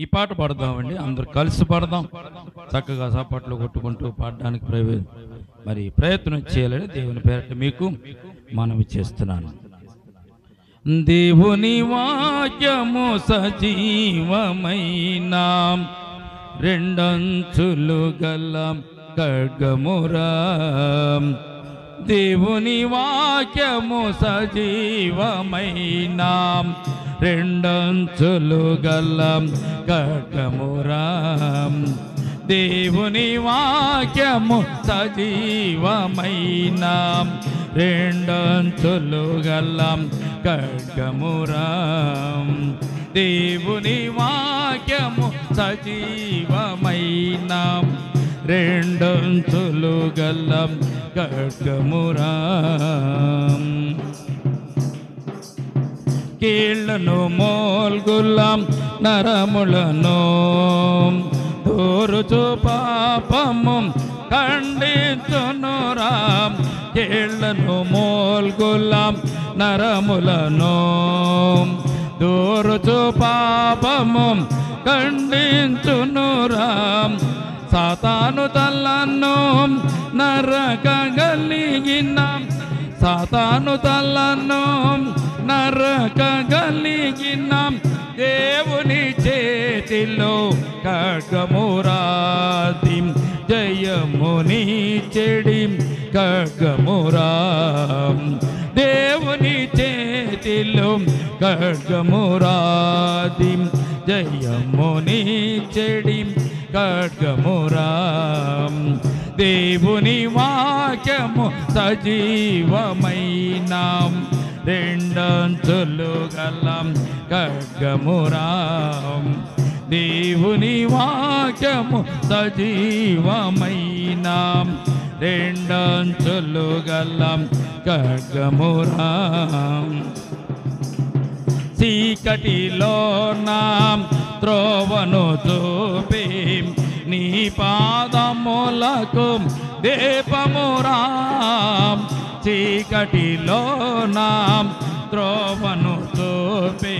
ఈ పాట పాడదామండి, అందరు కలిసి పాడదాం. చక్కగా చప్పట్లు కొట్టుకుంటూ పాడడానికి మరి ప్రయత్నం చేయాలని దేవుని పేరట మీకు మనవి చేస్తున్నాను. దేవుని వాక్యము సజీవమైన రెండంచులు గల ఖడ్గమురా. దేవుని వాక్యము సజీవమైన రెండంచులు గల ఖడ్గమురా. దేవుని వాక్యము సజీవమైన రెండంచులు గల ఖడ్గమురా. దేవుని వాక్యము సజీవమైన రెండంచులు గల ఖడ్గమురా. కీళ్లను మోల్గుల నరములను దూరుచు పాపము ఖండించునురా. కీళ్లను మోల్గుల నరములను దూరుచు పాపము ఖండించునురా. సాతాను తలను నరకగలిగిన సాతాను తలను నరకగలిగిన దేవుని చేతిలో ఖడ్గమురాది జయముని చెడి ఖడ్గమురా. దేవుని చేతిలో ఖడ్గమురాది జయముని చెడి ఖడ్గమురా. దేవుని వాక్యము సజీవమైన రెండంచులు గల ఖడ్గమురా. దేవుని వాక్యము సజీవమైన రెండంచులు గల ఖడ్గమురా. చీకటిలో నా త్రోవను చూపి నీ పాదములకు దీపమురా. చీకటిలో నా త్రోవను చూపి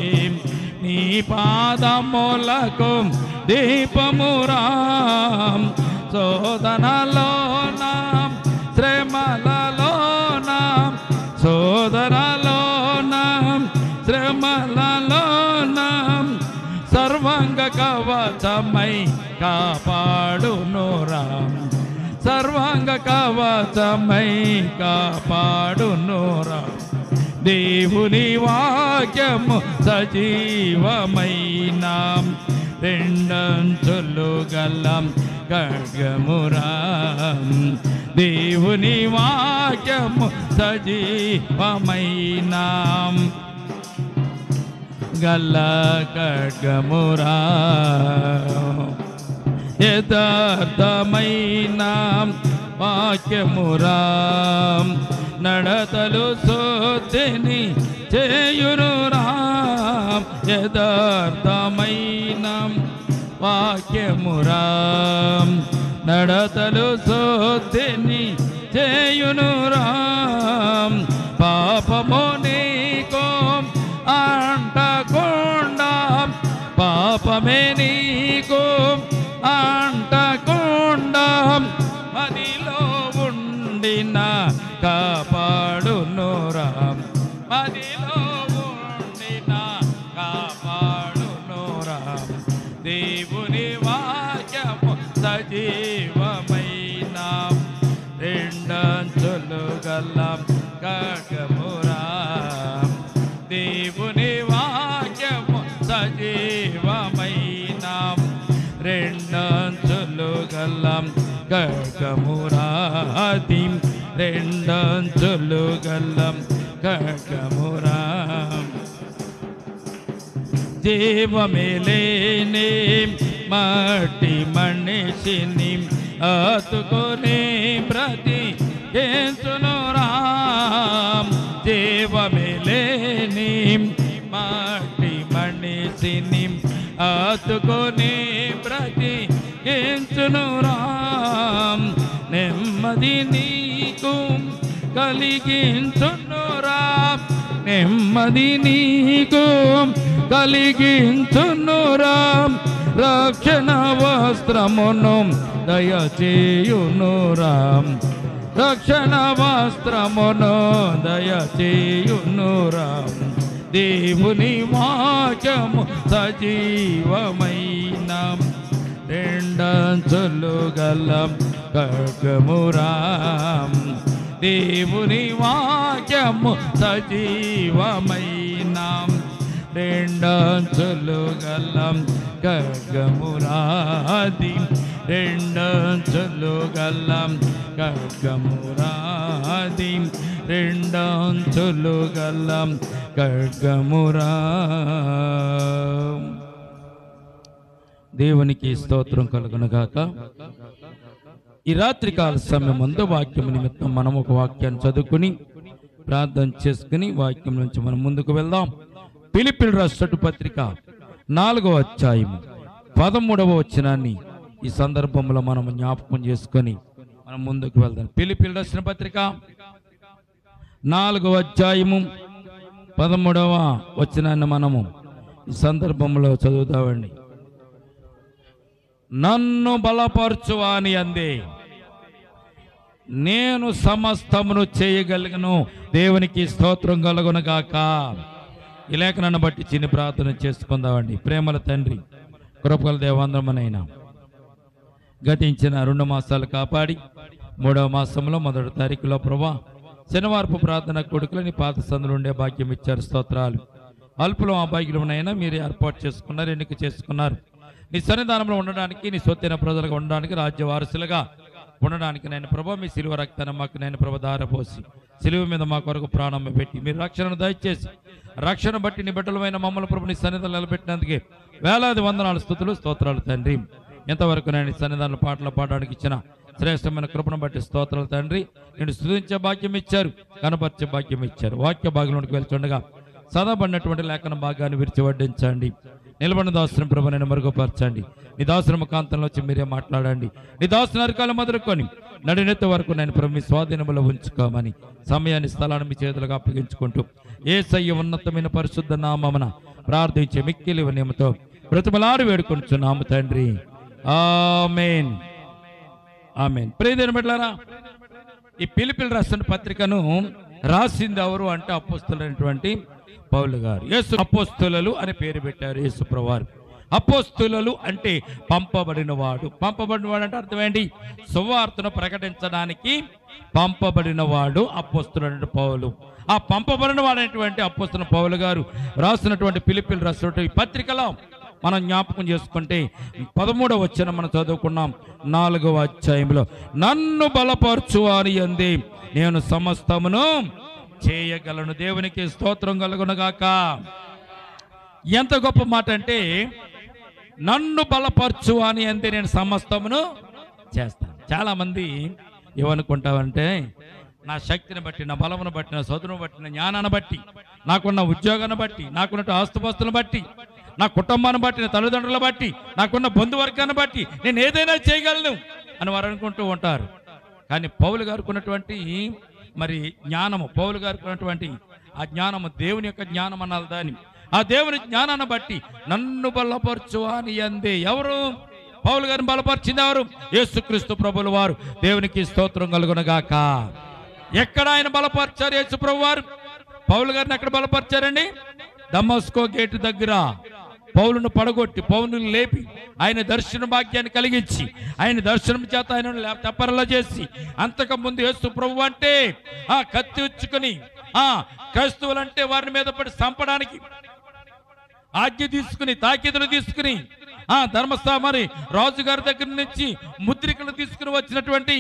నీ పాదములకు దీపమురా. శోధనలోన శ్రమలలోన శోధనలోన శ్రమలలోన సర్వాంగ కవచమై కాపాడునురా. సర్వాంగ కవచమై కాపాడునురా. దేవుని వాక్యము సజీవమైన రెండంచులు గల ఖడ్గమురా. దేవుని వాక్యము సజీవమైన గల ఖడ్గమురా. యథార్థమైన వాక్యమురా. నడతలు శుద్ధిని చేయునురా. యథార్థమైన వాక్యమురా. నడతలు శుద్ధిని చేయునురా. పాపము నీకు అంటకుండా పాపమే నీకు అంటకుండా మదిలో ఉండిన కాపాడునురా. మదిలో ఉండిన కాపాడునురా. దేవుని వాక్యము సజీవమైన రెండంచులు గల ఖడ్గమురా. దేవుని వాక్యము సజీవమైన రెండంచులు గల ఖడ్గమురా. రెండంచులు గల ఖడ్గమురా. జీవమేలేని మట్టి మనిషిని అతుకొని బ్రతికించునురా. జీవమేలేని మట్టి మనిషిని అతుకొని బ్రతికించునురా. నెమ్మది నీకు కలిగించునురా. నెమ్మది నీకు కలిగించునురా. రక్షణ వస్త్రమును దయచేయునురా, రక్షణ వస్త్రమును దయచేయునురా. దేవుని వాక్యము సజీవమైన రెండంచులు గల ఖడ్గమురా. దేవుని వాక్యము సజీవమైన రెండంచులు గల ఖడ్గమురాది, రెండంచులు గల ఖడ్గమురాది, రెండంచులు గల ఖడ్గమురా. దేవునికి స్తోత్రం కలుగునుగాక. ఈ రాత్రి కాల సమయం ముందు వాక్యం నిమిత్తం మనం ఒక వాక్యాన్ని చదువుకుని ప్రార్థన చేసుకుని వాక్యం నుంచి మనం ముందుకు వెళ్దాం. ఫిలిప్పీయులకు రాసిన పత్రిక 4వ అధ్యాయం 13వ వచనాన్ని ఈ సందర్భంలో మనం జ్ఞాపకం చేసుకొని మనం ముందుకు వెళ్దాం. ఫిలిప్పీయులకు రాసిన పత్రిక 4వ అధ్యాయము 13వ వచనాన్ని మనము ఈ సందర్భంలో చదువుతామండి. నన్ను బలపరచువాని అందే నేను సమస్తమును చేయగలిగను. దేవునికి స్తోత్రం కలుగునుగాక. ఈ లేఖనాన్ని బట్టి చిన్న ప్రార్థన చేసుకుందామండి. ప్రేమల తండ్రి, కృపగల దేవాంధ్రమనైనా గతించిన 2 మాసాలు కాపాడి 3వ మాసంలో 1వ తారీఖులో ప్రభా శనివారపు ప్రార్థన కొడుకులని పాత సందులు ఉండే భాగ్యం ఇచ్చారు. స్తోత్రాలు. అల్పులో ఆ భాగ్యమునైనా మీరు ఏర్పాటు చేసుకున్నారు, ఎన్నిక చేసుకున్నారు. నీ సన్నిధానంలో ఉండడానికి, నీ సొత్తైన ప్రజలుగా ఉండడానికి, రాజ్య వారసులుగా ఉండడానికి నేను ప్రభా మీ సిలువ రక్తాన్ని మాకు నేను ప్రభ దారపోసి సిలువ మీద మా కొరకు ప్రాణం పెట్టి మీరు రక్షణను దయచేసి రక్షణ బట్టి నీ బిడ్డలమైన మమ్మల్ని ప్రభు నీ సన్నిధానం నిలబెట్టినందుకే వేలాది వందనాలు స్తుతులు స్తోత్రాలు తండ్రి. ఎంతవరకు నేను సన్నిధానం పాటలు పాడడానికి ఇచ్చిన శ్రేష్టమైన కృపను బట్టి స్తోత్రాలు తండ్రి. నేను స్తుతించే భాగ్యం ఇచ్చారు, కనపరిచే భాగ్యం ఇచ్చారు. వాక్య భాగంలోకి వెళ్తుండగా చదవబడినటువంటి లేఖన భాగాన్ని విరిచి వడ్డించండి. నిలబడిన దాసుని ప్రభు నేను మరుగుపరచండి. నీ దాసుని ముఖాంతంలో వచ్చి మీరే మాట్లాడండి. నీ దాసుని అరికాలు మొదలుకొని నడినెత్త వరకు నేను ప్రభు మీ స్వాధీనంలో ఉంచుకోమని సమయాన్ని స్థలాన్ని మీ చేతులుగా అప్పగించుకుంటూ యేసయ్య ఉన్నతమైన పరిశుద్ధ నామమున ప్రార్థించే మిక్కిలి వినయముతో బ్రతిమలాడి వేడుకొనుచున్నాము తండ్రి. ఆమేన్, ఆమేన్. ప్రియమైన బిడ్డలారా, ఈ ఫిలిప్పీయులకు రాసిన పత్రికను రాసింది ఎవరు అంటే అపోస్తలులైనటువంటి పౌలు గారు. యేసు అపోస్తలులు అని పేరు పెట్టారు యేసు ప్రభువారు. అపోస్తలులు అంటే పంపబడినవాడు. పంపబడినవాడు అంటే అర్థం ఏంటి? సువార్తను ప్రకటించడానికి పంపబడినవాడు అపోస్తలుడైన పౌలు. ఆ పంపబడిన వాడైనటువంటి అపోస్తలుడైన పౌలు గారు రాసినటువంటి ఫిలిప్పీయులకు రాసినటువంటి ఈ పత్రికలో మనం జ్ఞాపకం చేసుకుంటే 13వ వచనం మనం చదువుకున్నాం. 4వ అధ్యాయంలో నన్ను బలపరచువాని యందే నేను సమస్తమును చేయగలను. దేవునికి స్తోత్రం కలుగునుగాక. ఎంత గొప్ప మాట అంటే నన్ను బలపరచువాని అంతే నేను సమస్తమును చేస్తాను. చాలా మంది ఏమనుకుంటామంటే నా శక్తిని బట్టి, నా బలమును బట్టి, నా సోదరుని బట్టి, నా జ్ఞానాన్ని బట్టి, నాకున్న ఉద్యోగాన్ని బట్టి, నాకున్న ఆస్తుపాస్తులను బట్టి, నా కుటుంబాన్ని బట్టి, నా తల్లిదండ్రుల బట్టి, నాకున్న బంధువర్గాన్ని బట్టి నేను ఏదైనా చేయగలను అని వారు అనుకుంటూ ఉంటారు. కానీ పౌలు గారికి ఉన్నటువంటి మరి జ్ఞానము, పౌలు గారికి ఉన్నటువంటి ఆ జ్ఞానము దేవుని యొక్క జ్ఞానం అనాలి. దాన్ని ఆ దేవుని జ్ఞానాన్ని బట్టి నన్ను బలపరచు అని అందే. ఎవరు పౌలు గారిని బలపరిచింది? ఎవరు? యేసుక్రీస్తు ప్రభుల వారు. దేవునికి స్తోత్రం కలుగునుగాక. ఎక్కడ ఆయన బలపరిచారు యేసు ప్రభు వారు? పౌలు గారిని ఎక్కడ బలపరిచారండి? దమస్కో గేటు దగ్గర పౌలును పడగొట్టి, పౌలును లేపి, ఆయన దర్శన భాగ్యాన్ని కలిగించి, ఆయన దర్శనం చేత ఆయన తెప్పరలా చేసి, అంతకుముందు యేసు ప్రభు అంటే కత్తి ఉచ్చుకొని క్రైస్తవులంటే వారి మీద పడి చంపడానికి ఆజ్ఞ తీసుకుని, తాకీదులు తీసుకుని, ధర్మస్థా మరి రాజుగారి దగ్గర నుంచి ముద్రికలు తీసుకుని వచ్చినటువంటి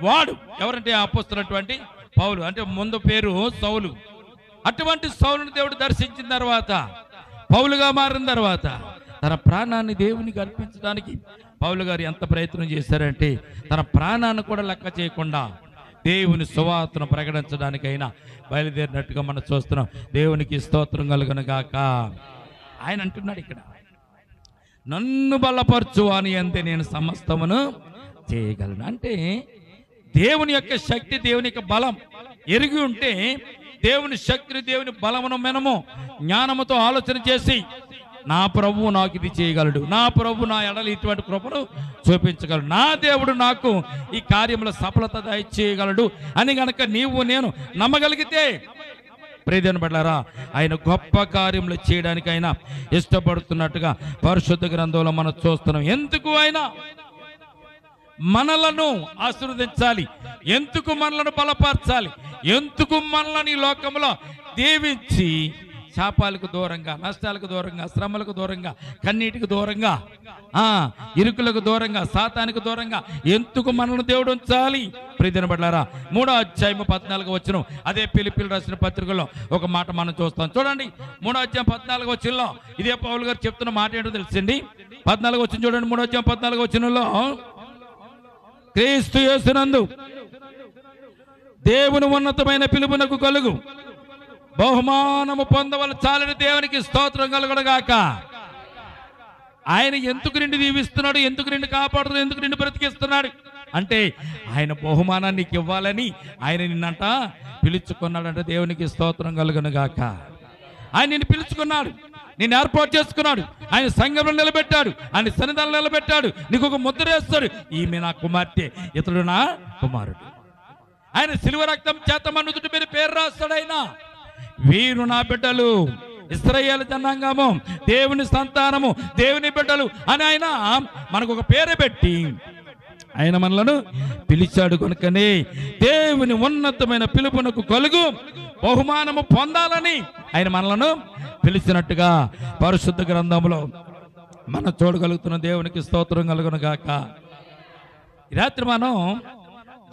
వాడు ఎవరంటే అపోస్తలుడైనటువంటి పౌలు. అంటే ముందు పేరు సౌలు. అటువంటి సౌలుని దేవుడు దర్శించిన తర్వాత, పౌలుగా మారిన తర్వాత తన ప్రాణాన్ని దేవునికి అర్పించడానికి పౌలు గారు ఎంత ప్రయత్నం చేశారంటే తన ప్రాణాన్ని కూడా లెక్క చేయకుండా దేవుని సువార్తను ప్రకటించడానికైనా బయలుదేరినట్టుగా మనం చూస్తున్నాం. దేవునికి స్తోత్రం కలుగునుగాక. ఆయన అంటున్నాడు ఇక్కడ, నన్ను బలపరచు అని అంతే నేను సమస్తమును చేయగలను. అంటే దేవుని యొక్క శక్తి, దేవుని యొక్క బలం ఎరిగి ఉంటే దేవుని శక్తిని, దేవుని బలమును మనము జ్ఞానముతో ఆలోచన చేసి నా ప్రభువు నాకు ఇది చేయగలడు, నా ప్రభు నా ఎడలు ఇటువంటి కృపను చూపించగలడు, నా దేవుడు నాకు ఈ కార్యంలో సఫలత దయచేయగలడు అని గనక నీవు నేను నమ్మగలిగితే ప్రియదేవుని బిడ్డలారా, ఆయన గొప్ప కార్యములు చేయడానికి ఆయన ఇష్టపడుతున్నట్టుగా పరిశుద్ధ గ్రంథంలో మనం చూస్తున్నాం. ఎందుకు ఆయన మనలను ఆశీర్వదించాలి, ఎందుకు మనలను బలపరచాలి, ఎందుకు మనల్ని ఈ లోకంలో దీవించి శాపాలకు దూరంగా, నష్టాలకు దూరంగా, శ్రమలకు దూరంగా, కన్నీటికి దూరంగా, ఇరుకులకు దూరంగా, సాతానికి దూరంగా ఎందుకు మనల్ని దేవుడు ఉంచాలి? ప్రియదేవుని బిడ్డలారా, 3వ అధ్యాయం 14వ వచనం, అదే ఫిలిప్పీయులకు రాసిన పత్రికలో ఒక మాట మనం చూస్తాం. చూడండి, 3వ అధ్యాయం 14వ వచనంలో ఇదే పౌలు గారు చెప్తున్న మాట ఏంటో తెలుసండి. 14వ వచనం చూడండి. 3వ అధ్యాయం 14వ వచనంలో, క్రీస్తు యేసునందు దేవుని ఉన్నతమైన పిలుపునకు కలుగు బహుమానము పొందవల చాలని దేవునికి స్తోత్రం కలుగునుగాక. ఆయన ఎందుకు నిన్ను దీవిస్తున్నాడు, ఎందుకు నిన్ను కాపాడుతున్నాడు, ఎందుకు నిన్ను బ్రతికిస్తున్నాడు అంటే ఆయన బహుమానాన్ని నీకు ఇవ్వాలని ఆయన నిన్నంట పిలుచుకున్నాడంటే దేవునికి స్తోత్రం కలుగునుగాక. ఆయన నిన్ను పిలుచుకున్నాడు, నిన్ను ఏర్పాటు చేసుకున్నాడు, ఆయన సంఘంలో నిలబెట్టాడు, ఆయన సన్నిధానంలో నిలబెట్టాడు, నీకు ఒక ముద్ర వేస్తాడు, ఈమె నా కుమార్తె, ఇతడు నా కుమారుడు. ఆయన సిలువ రక్తం చేత మన్నుదుటి మీద పేరు రాస్తాడు. ఆయన వీరు నా బిడ్డలు, ఇశ్రాయేలు జనాంగము, దేవుని సంతానము, దేవుని బిడ్డలు అని ఆయన మనకు ఒక పేరు పెట్టి ఆయన మనలను పిలిచాడు. కనుకనే దేవుని ఉన్నతమైన పిలుపునకు కలుగు బహుమానము పొందాలని ఆయన మనలను పిలిచినట్టుగా పరిశుద్ధ గ్రంథంలో మనం చూడగలుగుతున్న దేవునికి స్తోత్రం కలుగునుగాక. ఈ రాత్రి మనం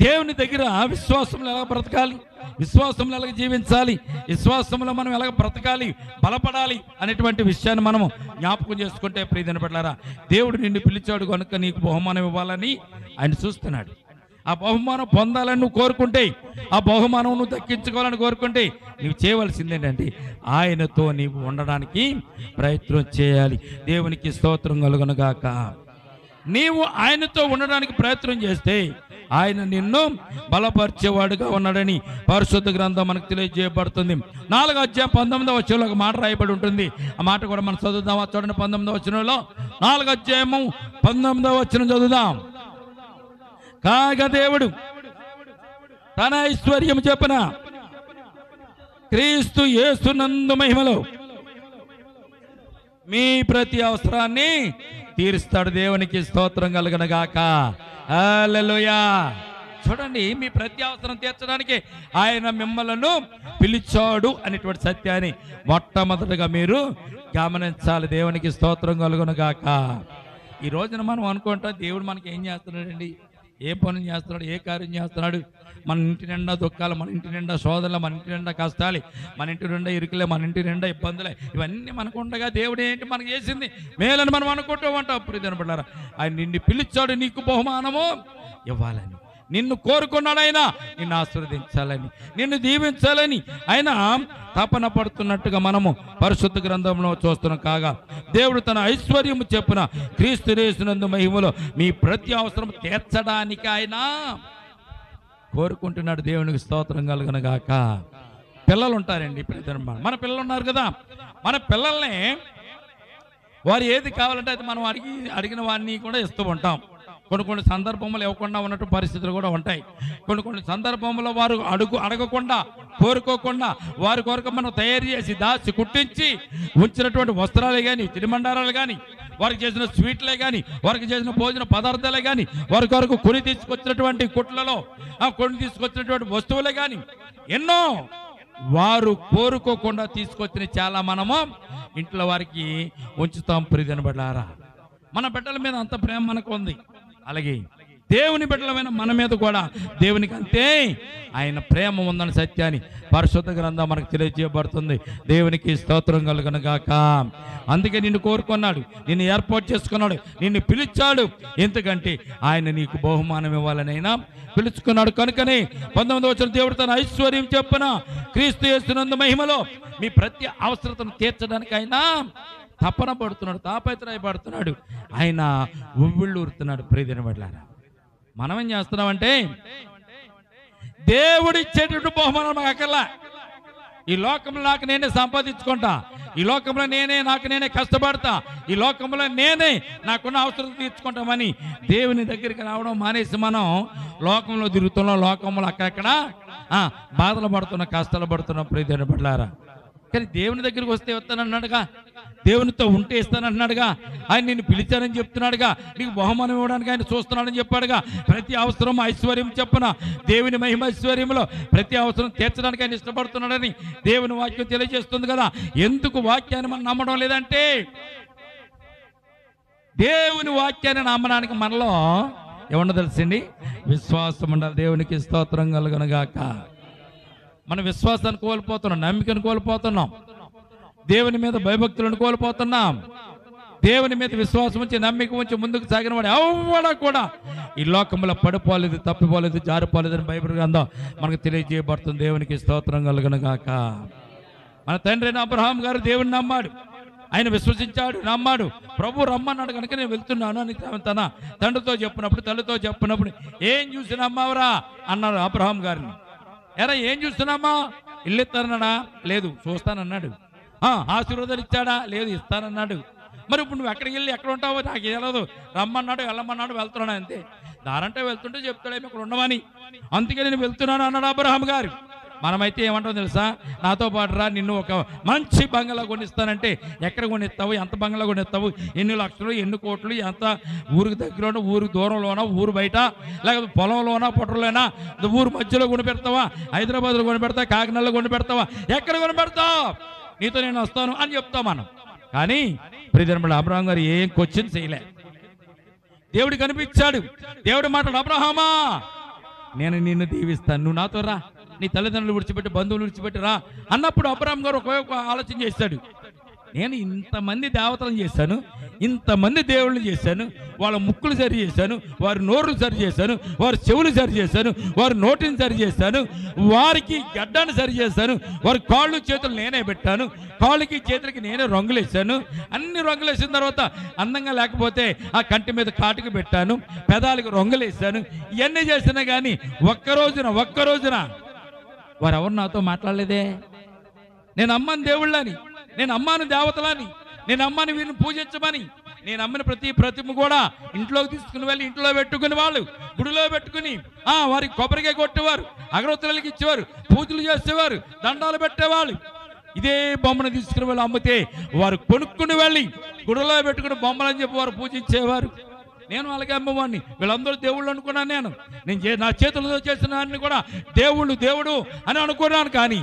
దేవుని దగ్గర విశ్వాసంలో ఎలా బ్రతకాలి, విశ్వాసంలో ఎలాగ జీవించాలి, విశ్వాసంలో మనం ఎలాగ బ్రతకాలి, బలపడాలి అనేటువంటి విషయాన్ని మనము జ్ఞాపకం చేసుకుంటే ప్రియదేవుని బిడ్డలారా, దేవుడు నిన్ను పిలిచాడు కనుక నీకు బహుమానం ఇవ్వాలని ఆయన చూస్తున్నాడు. ఆ బహుమానం పొందాలని నువ్వు కోరుకుంటే, ఆ బహుమానం నువ్వు దక్కించుకోవాలని కోరుకుంటే నువ్వు చేయవలసింది ఏంటంటే ఆయనతో నీవు ఉండడానికి ప్రయత్నం చేయాలి. దేవునికి స్తోత్రం కలుగునుగాక. నీవు ఆయనతో ఉండడానికి ప్రయత్నం చేస్తే ఆయన నిన్ను బలపరిచేవాడుగా ఉన్నాడని పరిశుద్ధ గ్రంథం మనకు తెలియజేయబడుతుంది. 4వ అధ్యాయం 19వ వచనంలో ఒక మాట రాయబడి ఉంటుంది. ఆ మాట కూడా మనం చదువుదాం. చూడండి, 19వ వచనంలో, 4వ అధ్యాయము 19వ వచనం చదువుదాం. కాగా దేవుడు తన ఐశ్వర్యం చెప్పున క్రీస్తు యేసునందు మహిమలో మీ ప్రతి అవసరాన్ని తీరుస్తాడు. దేవునికి స్తోత్రం కలుగునుగాక. హల్లెలూయా. చూడండి, మీ ప్రతి అవసరం తీర్చడానికి ఆయన మిమ్మలను పిలిచాడు అనేటువంటి సత్యాన్ని మొట్టమొదటిగా మీరు గమనించాలి. దేవునికి స్తోత్రం కలుగునుగాక. ఈ రోజున మనం అనుకుంటా దేవుడు మనకి ఏం చేస్తున్నాడండి, ఏ పనులు చేస్తున్నాడు, ఏ కార్యం చేస్తున్నాడు, మన ఇంటి నిండా దుఃఖాలు, మన ఇంటి నిండా శోధనలు, మన ఇంటి నిండా కష్టాలు, మన ఇంటి నిండా ఇరుకులే, మన ఇంటి నిండా ఇబ్బందులే, ఇవన్నీ మనకు ఉండగా దేవుడు ఏంటి మనకు చేసింది మేలని మనం అనుకుంటూ ఉంటాం. ప్రియదేవుని బిడ్డలారా, ఆయన నిన్ను పిలిచాడు నీకు బహుమానము ఇవ్వాలని, నిన్ను కోరుకున్నాడు ఆయన నిన్ను ఆశీర్వదించాలని, నిన్ను దీవించాలని ఆయన తపన పడుతున్నట్టుగా మనము పరిశుద్ధ గ్రంథంలో చూస్తున్నాం. కాగా దేవుడు తన ఐశ్వర్యము చెప్పున క్రీస్తు యేసునందు మహిమలో మీ ప్రతి అవసరం తీర్చడానికి ఆయన కోరుకుంటున్నాడు. దేవునికి స్తోత్రం కలుగునుగాక. పిల్లలు ఉంటారండి, మన పిల్లలు ఉన్నారు కదా, మన పిల్లల్ని వారు ఏది కావాలంటే అది మనం అడిగిన వారిని కూడా ఇస్తూ ఉంటాం. కొన్ని సందర్భంలో ఇవ్వకుండా ఉన్నట్టు పరిస్థితులు కూడా ఉంటాయి. కొన్ని సందర్భంలో వారు అడగకుండా, కోరుకోకుండా వారి కొరకు మనం తయారు చేసి దాచి కుట్టించి ఉంచినటువంటి వస్త్రాలే కానీ, తినుబండారాలు కానీ, వారికి చేసిన స్వీట్లే కానీ, వారికి చేసిన భోజన పదార్థాలే కానీ, వారి కొరకు కొని తీసుకొచ్చినటువంటి కుట్లలో కొని తీసుకొచ్చినటువంటి వస్తువులే కానీ ఎన్నో వారు కోరుకోకుండా తీసుకొచ్చిన చాలా మనము ఇంట్లో వారికి ఉంచుతాం. ప్రియదేవుని బిడ్డలారా, మన బిడ్డల మీద అంత ప్రేమ మనకు ఉంది. అలాగే దేవుని బిడ్డలమైన మన మీద కూడా దేవునికి అంతే ఆయన ప్రేమ ఉందని సత్యాన్ని పరిశుద్ధ గ్రంథం మనకు తెలియజేయబడుతుంది. దేవునికి స్తోత్రం కలుగునుగాక. అందుకే నిన్ను కోరుకున్నాడు, నిన్ను ఏర్పాటు చేసుకున్నాడు, నిన్ను పిలిచాడు. ఎందుకంటే ఆయన నీకు బహుమానం ఇవ్వాలని అయినా పిలుచుకున్నాడు. కనుకనే 19వ వచనం, దేవుడు తన ఐశ్వర్యం చెప్పున క్రీస్తు యేసునందు మహిమలో మీ ప్రతి అవసరతను తీర్చడానికి ఆయన తపన పడుతున్నాడు, తాపత్రయపడుతున్నాడు, ఆయన ఉవ్విళ్ళూరుతున్నాడు. ప్రియదేవుని బిడ్డలారా, మనం ఏం చేస్తున్నామంటే దేవుడు ఇచ్చేటటువంటి బహుమానం మాకు అక్కర్లా, ఈ లోకంలో నాకు నేనే సంపాదించుకుంటా, ఈ లోకంలో నాకు నేనే కష్టపడతా, ఈ లోకంలో నేనే నాకున్న అవసరం తీర్చుకుంటామని దేవుని దగ్గరికి రావడం మానేసి మనం లోకంలో తిరుగుతున్నాం. లోకంలో అక్కడక్కడ బాధలు పడుతున్నా, కష్టాలు పడుతున్నా ప్రియమైన బిడ్డలారా. కానీ దేవుని దగ్గరికి వస్తే వస్తానన్నాడుగా, దేవునితో ఉంటే ఇస్తానంటున్నాడుగా, ఆయన నిన్ను పిలిచానని చెప్తున్నాడుగా, నీకు బహుమానం ఇవ్వడానికి ఆయన చూస్తున్నాడని చెప్పాడుగా. ప్రతి అవసరం ఐశ్వర్యం చెప్పున దేవుని మహిమ ఐశ్వర్యంలో ప్రతి అవసరం తీర్చడానికి ఆయన ఇష్టపడుతున్నాడని దేవుని వాక్యం తెలియజేస్తుంది కదా. ఎందుకు వాక్యాన్ని మనం నమ్మడం లేదంటే, దేవుని వాక్యాన్ని నమ్మడానికి మనలో ఏమన్నా తెలుసండి, విశ్వాసం ఉండాలి. దేవునికి స్తోత్రం కలుగునుగాక. మన విశ్వాసాన్ని కోల్పోతున్నాం, నమ్మికను కోల్పోతున్నాం, దేవుని మీద భయభక్తులను కోల్పోతున్నాం. దేవుని మీద విశ్వాసం ఉంచి నమ్మిక ఉంచి ముందుకు సాగిన వాడు ఎవడా కూడా ఈ లోకంలో పడిపోలేదు, తప్పిపోలేదు, జారిపోలేదని బైబిల్ గ్రంథం మనకు తెలియజేయబడుతుంది. దేవునికి స్తోత్రం కలుగునుగాక. మన తండ్రి అయిన అబ్రహాం గారు దేవుని నమ్మాడు, ఆయన విశ్వసించాడు, నమ్మాడు. ప్రభు రమ్మన్నాడు కనుక నేను వెళ్తున్నాను అని తన తండ్రితో చెప్పినప్పుడు, తల్లితో చెప్పినప్పుడు, ఏం చూసి నమ్మావరా అన్నాడు అబ్రహాం గారిని. ఎరా ఏం చూస్తున్నామా? ఇల్లు ఇస్తానన్నాడా? లేదు చూస్తానన్నాడు. ఆశీర్వాదాలు ఇచ్చాడా? లేదు ఇస్తానన్నాడు. మరి ఇప్పుడు నువ్వు ఎక్కడికి వెళ్ళి ఎక్కడ ఉంటావో నాకు తెలియదు, రమ్మన్నాడు, వెళ్ళమన్నాడు, వెళ్తున్నాడు అంతే. దారంటే వెళ్తుంటే చెప్తాడేమో ఇక్కడ ఉండమని, అందుకే నేను వెళ్తున్నాను అన్నాడు అబ్రహాం గారు. మనమైతే ఏమంటాం తెలుసా, నాతో పాటు రా, నిన్ను ఒక మంచి బంగ్లా కొనిస్తానంటే ఎక్కడ కొనిస్తావు, ఎంత బంగ్లా కొనిస్తావు, ఎన్ని లక్షలు, ఎన్ని కోట్లు, ఎంత ఊరికి దగ్గరలోనో, ఊరికి దూరంలోనో, ఊరు బయట, లేకపోతే పొలంలోనా, పొట్టలోనా, ఊరు మధ్యలో కొనిపెడతావా, హైదరాబాద్లో కొనిపెడతావా, కాకినాడలో కొనిపెడతావా, ఎక్కడ కొనిపెడతావు, నీతో నేను వస్తాను అని చెప్తాం మనం. కానీ ప్రియమైన అబ్రహాం గారు ఏం క్వశ్చన్ చేయలే. దేవుడు కనిపించాడు, దేవుడు మాట్లాడు, అబ్రహామా నేను నిన్ను దీవిస్తాను, నువ్వు నాతో రా, నీ తల్లిదండ్రులు విడిచిపెట్టి, బంధువులు విడిచిపెట్టి రా అన్నప్పుడు అబ్రహాం గారు ఒక ఆలోచన చేశాడు. నేను ఇంతమంది దేవతలను చేశాను, ఇంతమంది దేవుళ్ళని చేశాను, వాళ్ళ ముక్కులు సరి చేశాను, వారి నోరులు సరి చేశాను, వారి చెవులు సరి చేశాను, వారి నోటిని సరి చేశాను, వారికి గడ్డాన్ని సరి చేశాను, వారి కాళ్ళు చేతులు నేనే పెట్టాను, కాళ్ళకి చేతులకి నేనే రంగులు వేసాను, అన్ని రంగులు వేసిన తర్వాత అందంగా లేకపోతే ఆ కంటి మీద కాటుకు పెట్టాను, పెదాలకు రంగులు వేసాను, ఇవన్నీ చేసినా కానీ ఒక్క రోజున వారెవరు నాతో మాట్లాడలేదే. నేను అమ్మాను దేవుళ్ళని, నేను అమ్మాను దేవతలని, నేను అమ్మాను వీరిని పూజించమని, నేను అమ్మిన ప్రతి ప్రతిమ కూడా ఇంట్లోకి తీసుకుని వెళ్ళి ఇంట్లో పెట్టుకుని వాళ్ళు గుడిలో పెట్టుకుని వారికి కొబ్బరికాయ కొట్టేవారు, అగరొత్తులకి ఇచ్చేవారు, పూజలు చేసేవారు, దండాలు పెట్టేవాళ్ళు. ఇదే బొమ్మను తీసుకుని వెళ్ళి అమ్మితే వారు కొనుక్కుని వెళ్ళి గుడిలో పెట్టుకుని బొమ్మలని చెప్పి వారు పూజించేవారు. నేను అలాగే అమ్మవాడిని, వీళ్ళందరూ దేవుళ్ళు అనుకున్నాను. నేను నా చేతులతో చేసిన అన్ని కూడా దేవుడు అని అనుకున్నాను. కానీ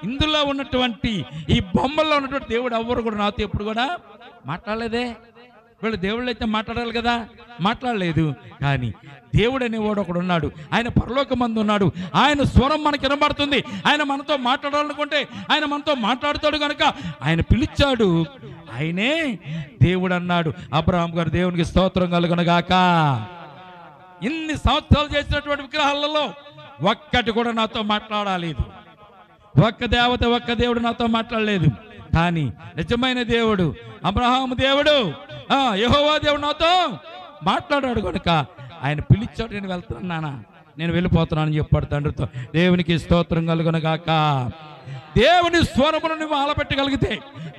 ఇందులో ఉన్నటువంటి ఈ బొమ్మల్లో ఉన్నటువంటి దేవుడు ఎవ్వరు కూడా నాతో ఎప్పుడు కూడా మాట్లాడలేదే. వీళ్ళు దేవుళ్ళు అయితే మాట్లాడాలి కదా, మాట్లాడలేదు. కానీ దేవుడు అనేవాడు ఒకడు ఉన్నాడు, ఆయన పరలోకమందు ఉన్నాడు, ఆయన స్వరం మనకి వినబడుతుంది. ఆయన మనతో మాట్లాడాలనుకుంటే ఆయన మనతో మాట్లాడుతాడు కనుక ఆయన పిలిచాడు, ఆయనే దేవుడు అన్నాడు. అబ్రహాం గారు దేవునికి స్తోత్రం కలుగునుగాక. ఇన్ని సంవత్సరాలు చేసినటువంటి విగ్రహాలలో ఒక్కటి కూడా నాతో మాట్లాడలేదు, ఒక్క దేవత, ఒక్క దేవుడు నాతో మాట్లాడలేదు. కానీ నిజమైన దేవుడు, అబ్రహాము దేవుడు, యెహోవా దేవుడు నాతో మాట్లాడాడు కనుక ఆయన పిలిచాడు. నేను వెళ్తున్నాను నాన్న, నేను వెళ్ళిపోతున్నానని చెప్పాడు తండ్రితో. దేవునికి స్తోత్రం కలుగునుగాక. దేవుని స్వరమును నువ్వు ఆలపెట్టగలిగితే,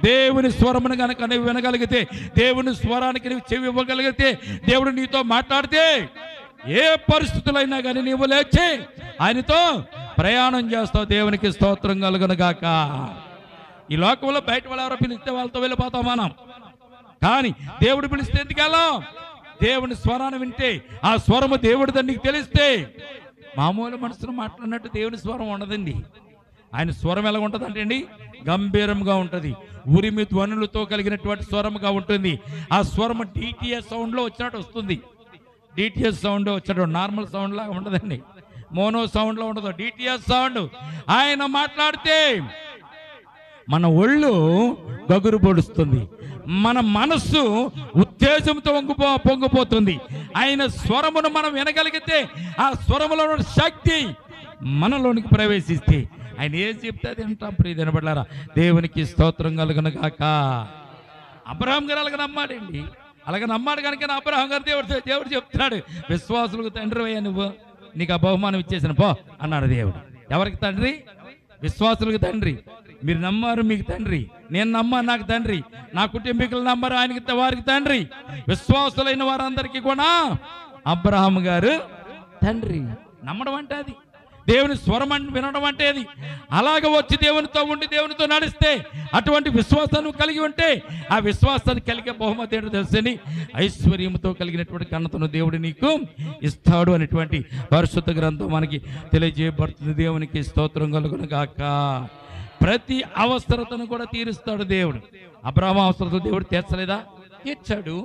దేవుని స్వరమును కనుక నువ్వు వినగలిగితే, దేవుని స్వరానికి నువ్వు చెవి ఇవ్వగలిగితే, దేవుడు నీతో మాట్లాడితే ఏ పరిస్థితులైనా కానీ నీవు లేచి ఆయనతో ప్రయాణం చేస్తావు. దేవునికి స్తోత్రం కలుగునుగాక. ఈ లోకంలో బయట వాళ్ళు ఎవరో పిలిస్తే వాళ్ళతో వెళ్ళిపోతాం మనం, కానీ దేవుడు పిలిస్తే ఎందుకు వెళ్ళాం? దేవుని స్వరాన్ని వింటే, ఆ స్వరము దేవుడిదని నీకు తెలిస్తే, మామూలు మనసును మాట్లాడినట్టు దేవుని స్వరం ఉండదండి. ఆయన స్వరం ఎలా ఉంటుంది అంటే అండి, గంభీరంగా ఉంటుంది, ఉరిమి ధ్వనులతో కలిగినటువంటి స్వరముగా ఉంటుంది. ఆ స్వరము డిటిఎస్ సౌండ్లో వచ్చినట్టు వస్తుంది. డిటిఎస్ సౌండ్ వచ్చినట్టు నార్మల్ సౌండ్ లాగా ఉండదండి, మోనో సౌండ్లో ఉండదు, డిటిఎస్ సౌండ్. ఆయన మాట్లాడితే మన ఒళ్ళు గగురు పొడుస్తుంది, మన మనస్సు ఉత్తేజంతో పొంగిపోతుంది. ఆయన స్వరమును మనం వినగలిగితే, ఆ స్వరములో శక్తి మనలోనికి ప్రవేశిస్తే ఆయన ఏం చెప్తే అది వింటాం. ప్రియ వినబడ్డారా? దేవునికి స్తోత్రం కలుగునుగాక. అబ్రహాం గారు అలాగ నమ్మాడండి, అలాగ నమ్మాడు కనుక అబ్రహాం గారు దేవుడు చెప్తున్నాడు, విశ్వాసులకు తండ్రి అయ్యా, నువ్వు నీకు ఆ బహుమానం ఇచ్చేసిన పో అన్నాడు దేవుడు. ఎవరికి తండ్రి? విశ్వాసులకు తండ్రి, మీరు నమ్మారు మీకు తండ్రి, నేను నమ్మాను నాకు తండ్రి, నా కుటుంబీకులు నమ్మారు ఆయనకి వారికి తండ్రి, విశ్వాసులైన వారందరికీ కూడా అబ్రహాము గారు తండ్రి. నమ్మడం అంటే అది, దేవుని స్వరం వినడం అంటే అది. అలాగ వచ్చి దేవునితో ఉండి దేవునితో నడిస్తే, అటువంటి విశ్వాసాన్ని కలిగి ఉంటే ఆ విశ్వాసాన్ని కలిగే బహుమతి ఏంటో తెలుసని, ఐశ్వర్యంతో కలిగినటువంటి ఘనతను దేవుడు నీకు ఇస్తాడు అనేటువంటి పరిశుద్ధ గ్రంథం మనకి తెలియజేయబడుతుంది. దేవునికి స్తోత్రం కలుగును గాక. ప్రతి అవసరతను కూడా తీరుస్తాడు దేవుడు. అబ్రహాము అవసరత దేవుడు తీర్చలేదా? తీర్చాడు.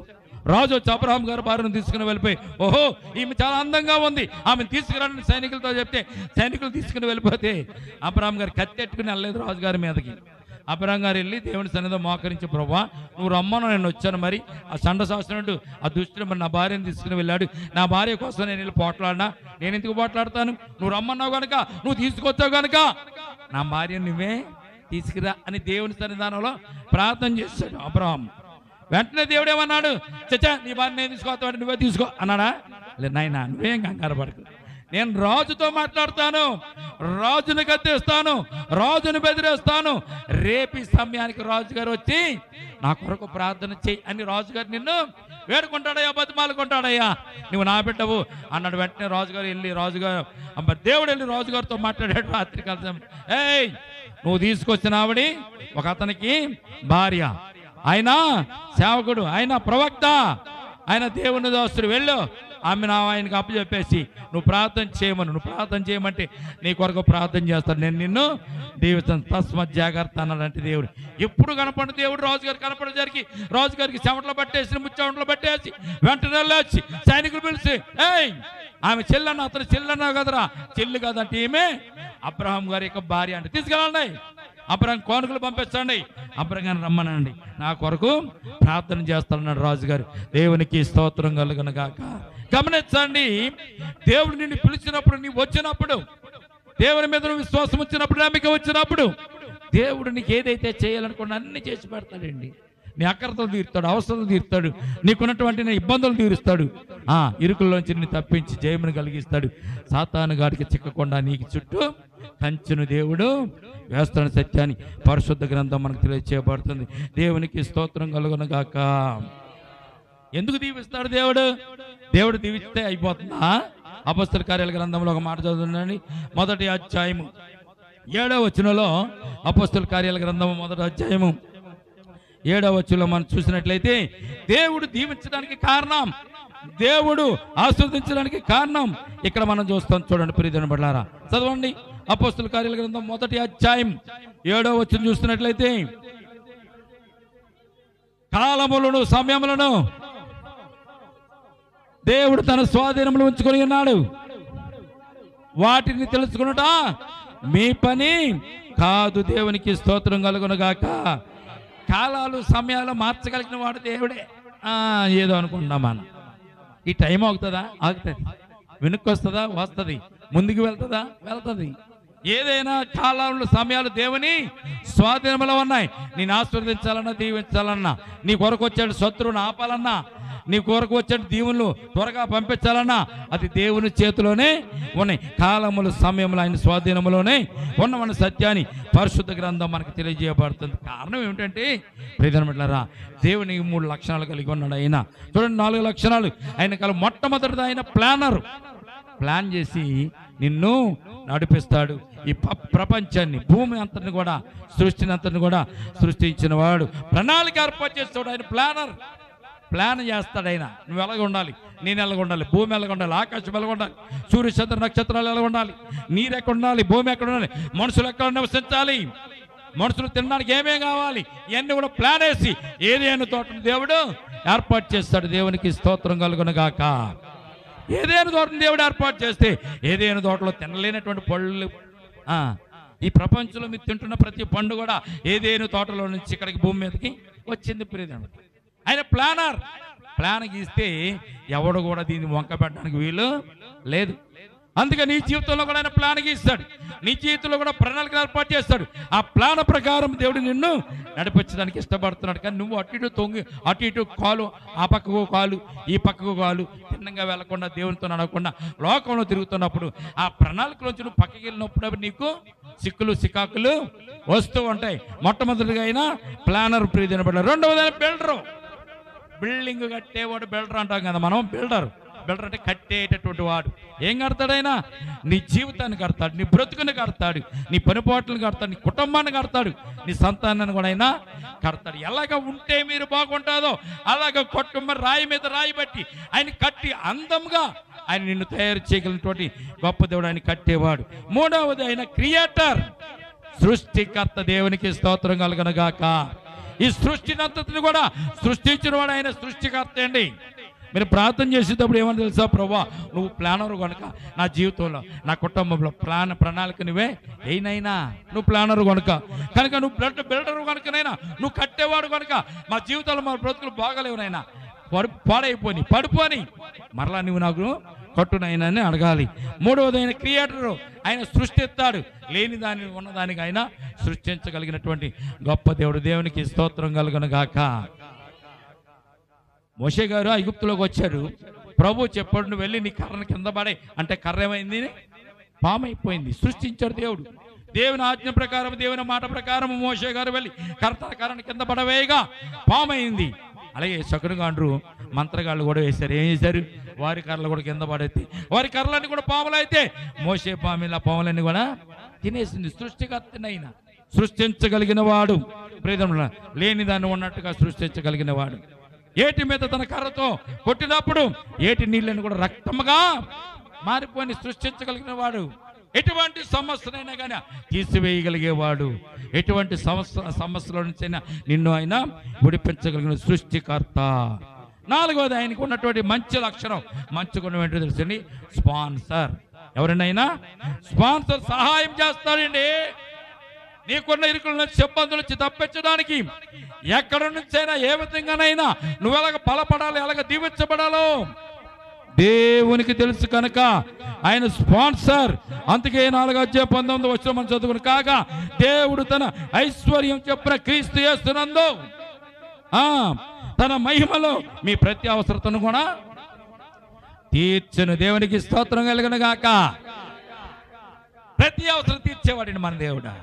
రాజు వచ్చి అబ్రహాం గారు భార్యను తీసుకుని వెళ్ళిపోయి, ఓహో ఈమె చాలా అందంగా ఉంది, ఆమెను తీసుకురాని సైనికులతో చెప్తే సైనికులు తీసుకుని వెళ్ళిపోతే అబ్రహాం గారు కత్తెట్టుకుని వెళ్ళలేదు రాజుగారి మీదకి. అబ్రహాం గారు వెళ్ళి దేవుని సన్నిధిలో మోకరించి, ప్రభువా నువ్వు రమ్మను, నేను వచ్చాను, మరి ఆ సండ శాసనుడు ఆ దుష్టుడు మరి నా భార్యను తీసుకుని వెళ్ళాడు, నా భార్య కోసం నేను వెళ్ళి పోట్లాడినా, నేను ఎందుకు పోట్లాడతాను, నువ్వు రమ్మన్నావు కనుక, నువ్వు తీసుకొచ్చావు కనుక నా భార్యను నువ్వే తీసుకురా అని దేవుని సన్నిధానంలో ప్రార్థన చేశాడు అబ్రహాం. వెంటనే దేవుడు ఏమన్నాడు, చచ్చా నీ భార్య నేను తీసుకోవద్దు, నువ్వే తీసుకో అన్నాడా? లేదు నాయనా, నువ్వేం కంగారు పడకు, నేను రాజుతో మాట్లాడతాను, రాజుని గద్దిస్తాను, రాజుని బెదిరేస్తాను, రేపు సమయానికి రాజుగారు వచ్చి నా కొరకు ప్రార్థన చెయ్యి అని రాజుగారు నిన్ను వేడుకుంటాడయ్యా, బతిమాలుకుంటాడయ్యా, నువ్వు నా బిడ్డవు అన్నాడు. వెంటనే రాజుగారు వెళ్ళి దేవుడు వెళ్ళి రాజుగారితో మాట్లాడాడు రాత్రికాల. ఏయ్ నువ్వు తీసుకొచ్చిన ఆవిడ ఒక అతనికి భార్య, ఆయన సేవకుడు, ఆయన ప్రవక్త, ఆయన దేవుని దోస్తుడు, వెళ్ళు ఆమె ఆయనకు అప్పచెప్పేసి నువ్వు ప్రార్థన చేయమను, నువ్వు ప్రార్థన చేయమంటే నీ కొరకు ప్రార్థన చేస్తాను, నేను నిన్ను దీవిస్తాను, తస్మత్ జాగ్రత్త అన్నాడంటే దేవుడు. ఎప్పుడు కనపడిన దేవుడు రాజుగారు కనపడేసరికి రాజుగారికి చెమటలు పట్టేసి ముచ్చమటలు పట్టేసి వెంటనే వచ్చి సైనికులు పిలిచి, ఏయ్ ఆమె చెల్లన్న, అతను చెల్లన్నావు కదరా, చెల్లి కదంటే ఈమె అబ్రహాం గారి యొక్క భార్య అంటే తీసుకెళ్ళండి, అబ్రహాం కోనుకలు పంపించండి, అబ్రహాం రమ్మనండి, నా కొరకు ప్రార్థన చేస్తానన్నాడు రాజుగారు. దేవునికి స్తోత్రం కలుగును గాక. గమనించండి, దేవుడు నిన్ను పిలిచినప్పుడు, నీవు వచ్చినప్పుడు, దేవుని మీద విశ్వాసం వచ్చినప్పుడు, నమ్మిక వచ్చినప్పుడు, దేవుడు నీకు ఏదైతే చేయాలనుకున్నా అన్ని చేసి పెడతాడండి. నీ అక్కరతలు తీరుతాడు, అవసరాలు తీరుతాడు, నీకున్నటువంటి నీ ఇబ్బందులు తీరుస్తాడు, ఇరుకుల్లోంచి నిన్ను తప్పించి జయమును కలిగిస్తాడు. సాతాను గాడికి చిక్కకుండా నీకు చుట్టూ కంచును దేవుడు వేస్తాడు. సత్యాన్ని పరిశుద్ధ గ్రంథం మనకు తెలియచేయబడుతుంది. దేవునికి స్తోత్రం కలుగును గాక. ఎందుకు దీవిస్తాడు దేవుడు? దేవుడు దీవిస్తే అయిపోతుందా? అపొస్తలుల కార్యాల గ్రంథంలో ఒక మాట చదువుతుందండి, 1వ అధ్యాయము 7వ వచనంలో. అపొస్తలుల కార్యాల గ్రంథము 1వ అధ్యాయము 7వ వచనంలో మనం చూసినట్లయితే, దేవుడు దీవించడానికి కారణం, దేవుడు ఆస్వాదించడానికి కారణం ఇక్కడ మనం చూస్తాం. చూడండి ప్రియమైన బిడ్డలారా, చదవండి అపొస్తలుల కార్యాల గ్రంథం 1వ అధ్యాయం 7వ వచనం చూస్తున్నట్లయితే, కాలములను సమయములను దేవుడు తన స్వాధీనంలో ఉంచుకొని ఉన్నాడు, వాటిని తెలుసుకున్నట మీ పని కాదు. దేవునికి స్తోత్రం కలుగును గాక. కాలాలు సమయాలు మార్చగలిగిన వాడు దేవుడే. ఏదో అనుకుంటున్నాం మనం, ఈ టైం ఆగుతుందా? ఆగుతుంది. వెనుక్కి వస్తుందా? వస్తుంది. ముందుకు వెళ్తుందా? వెళ్తుంది. ఏదైనా కాలాలు సమయాలు దేవుని స్వాధీనంలో ఉన్నాయి. నేను ఆశీర్వదించాలన్నా, దీవించాలన్నా, నీ కొరకు వచ్చాడు శత్రువుని ఆపాలన్నా, నీ కొరకు వచ్చాడు దీవులు త్వరగా పంపించాలన్నా, అది దేవుని చేతిలోనే ఉన్నాయి. కాలములు సమయములు ఆయన స్వాధీనములోనే ఉన్నవన్న సత్యాన్ని పరిశుద్ధ గ్రంథం మనకు తెలియజేయబడుతుంది. కారణం ఏమిటంటే ప్రియమిత్రులారా, దేవుని 3 లక్షణాలు కలిగి ఉన్నాడు ఆయన. చూడండి 4 లక్షణాలు ఆయన మొట్టమొదటిది ఆయన ప్లాన్ చేసి నిన్ను నడిపిస్తాడు. ఈ ప్రపంచాన్ని, భూమి అంతటిని కూడా, సృష్టిని అంతటిని కూడా సృష్టించిన వాడు, ప్రణాళిక ఏర్పాటు చేస్తాడు. ఆయన ప్లాన్ చేస్తాడు. ఆయన నువ్వు ఎలాగ ఉండాలి, నేను ఎలాగ ఉండాలి, భూమి ఎలాగ ఉండాలి, ఆకాశం ఎలాగ ఉండాలి, సూర్య చంద్ర నక్షత్రాలు ఎలాగ ఉండాలి, నీరు ఎక్కడ ఉండాలి, భూమి ఎక్కడ ఉండాలి, మనుషులు ఎక్కడ నివసించాలి, మనుషులు తినడానికి ఏమేం కావాలి, ఇవన్నీ కూడా ప్లాన్ వేసి ఏదైనా తోటను దేవుడు ఏర్పాటు చేస్తాడు. దేవునికి స్తోత్రం కలుగును గాక. ఏదైనా తోటను దేవుడు ఏర్పాటు చేస్తే, ఏదైనా తోటలో తినలేనటువంటి పళ్ళు, ఈ ప్రపంచంలో మీరు తింటున్న ప్రతి పండు కూడా ఏదైనా తోటలో నుంచి ఇక్కడికి భూమి మీదకి వచ్చింది. ప్రియమైన ఆయన ప్లాన్ గీస్తే ఎవడు కూడా దీన్ని వంక పెట్టడానికి వీలు లేదు. అందుకే నీ జీవితంలో కూడా ఆయన ప్లాన్ గీస్తాడు, నీ జీవితంలో కూడా ప్రణాళిక ఏర్పాటు చేస్తాడు. ఆ ప్లాన్ ప్రకారం దేవుడు నిన్ను నడిపించడానికి ఇష్టపడుతున్నాడు. కానీ నువ్వు అటు ఇటు కాలు, ఆ పక్కకు కాలు, ఈ పక్కకు కాలు, తిన్నంగా వెళ్లకుండా, దేవునితో నడవకుండా లోకంలో తిరుగుతున్నప్పుడు, ఆ ప్రణాళికలోంచి నువ్వు పక్కకి వెళ్ళినప్పుడు నీకు సిక్కులు సికాకులు వస్తూ ఉంటాయి. మొట్టమొదటిగా అయినా ప్లానర్ ప్రీతిని పడ్డారు. రెండవదైనా బిల్డరు. బిల్డింగ్ కట్టేవాడు బిల్డర్ అంటాం కదా మనం. బిల్డర్ అంటే కట్టేటటువంటి వాడు. ఏం కడతాడైనా? నీ జీవితాన్ని కడతాడు, నీ బ్రతుకుని కడతాడు, నీ పనిపాట్లను కడతాడు, నీ కుటుంబాన్ని కడతాడు, నీ సంతానాన్ని కూడా అయినా కడతాడు. ఎలాగ ఉంటే మీరు బాగుంటుందో అలాగ కుటుంబం రాయి మీద రాయి బట్టి ఆయన కట్టి అందంగా ఆయన నిన్ను తయారు చేయగలిగినటువంటి గొప్ప దేవుడు ఆయన కట్టేవాడు. మూడవది ఆయన క్రియేటర్, సృష్టికర్త. దేవునికి స్తోత్రం కలుగునుగాక. ఈ సృష్టినంతటిని కూడా సృష్టించిన వాడు ఆయన సృష్టికర్త అండి. మీరు ప్రార్థన చేసేటప్పుడు ఏమని తెలుసా? ప్రభువా, నువ్వు ప్లానర్ కనుక నా జీవితంలో, నా కుటుంబంలో ప్రణాళిక నువ్వే ఏనైనా, నువ్వు ప్లానర్ కనుక నువ్వు బిల్డర్ కనుకనైనా, నువ్వు కట్టేవాడు కనుక మా జీవితంలో మా బ్రతుకులు బాగలేవునైనా, పడిపోని మరలా నువ్వు నాకు కట్టునైనా అని అడగాలి. మూడవది ఆయన క్రియేటరు, ఆయన సృష్టిస్తాడు. లేని దాన్ని ఉన్నదానికి ఆయన సృష్టించగలిగినటువంటి గొప్ప దేవుడు. దేవునికి స్తోత్రం కలుగును గాక. మోషే గారు ఐగుప్తులోకి వచ్చాడు. ప్రభు చెప్పాడు, నువ్వు వెళ్ళి నీ కర్రను కింద పడే అంటే కర్ర ఏమైంది? పామైపోయింది. సృష్టించాడు దేవుడు. దేవుని ఆజ్ఞ ప్రకారం, దేవుని మాట ప్రకారం మోషే గారు వెళ్ళి కర్రను కింద పడవేయగా పామైంది. అలాగే శకునగాండ్రు మంత్రగాళ్ళు కూడా వేశారు. ఏం చేశారు? వారి కర్రలు కూడా కింద పడేది. వారి కర్రలన్నీ కూడా పాములు అయితే మోషే పాముల పాములన్నీ కూడా తినేసింది. సృష్టికర్తనైనా సృష్టించగలిగిన వాడు, ప్రియతమ లేని దాన్ని ఉన్నట్టుగా సృష్టించగలిగిన వాడు. ఏటి మీద తన కర్రతో కొట్టినప్పుడు ఏటి నీళ్ళని కూడా రక్తముగా మారిపోయి సృష్టించగలిగిన వాడు. ఎటువంటి సమస్యనైనా కానీ తీసివేయగలిగేవాడు. ఎటువంటి సమస్యల నుంచైనా నిన్ను ఆయన విడిపించగలిగిన సృష్టికర్త. నాలుగవది ఆయనకు ఉన్నటువంటి మంచి లక్షణం, మంచి గుణం ఏంటో తెలుసండి? స్పాన్సర్. ఎవరినైనా స్పాన్సర్ సహాయం చేస్తాడండి. నీకున్న ఇరుకుల నుంచి, ఇబ్బందుల నుంచి తప్పించడానికి ఎక్కడ నుంచైనా ఏ విధంగానైనా నువ్వు ఎలాగ బలపడాలి, ఎలాగ దీవించబడాలో దేవునికి తెలుసు కనుక ఆయన స్పాన్సర్. అందుకే 4:19 మనం చదువుకుని కాగా దేవుడు తన ఐశ్వర్యం చెప్పిన క్రీస్తు యేసునందు తన మహిమలో మీ ప్రతి అవసరతను కూడా తీర్చును. దేవునికి స్తోత్రం కలుగును గాక. ప్రతి అవసరం తీర్చేవాడండి మన దేవుడు.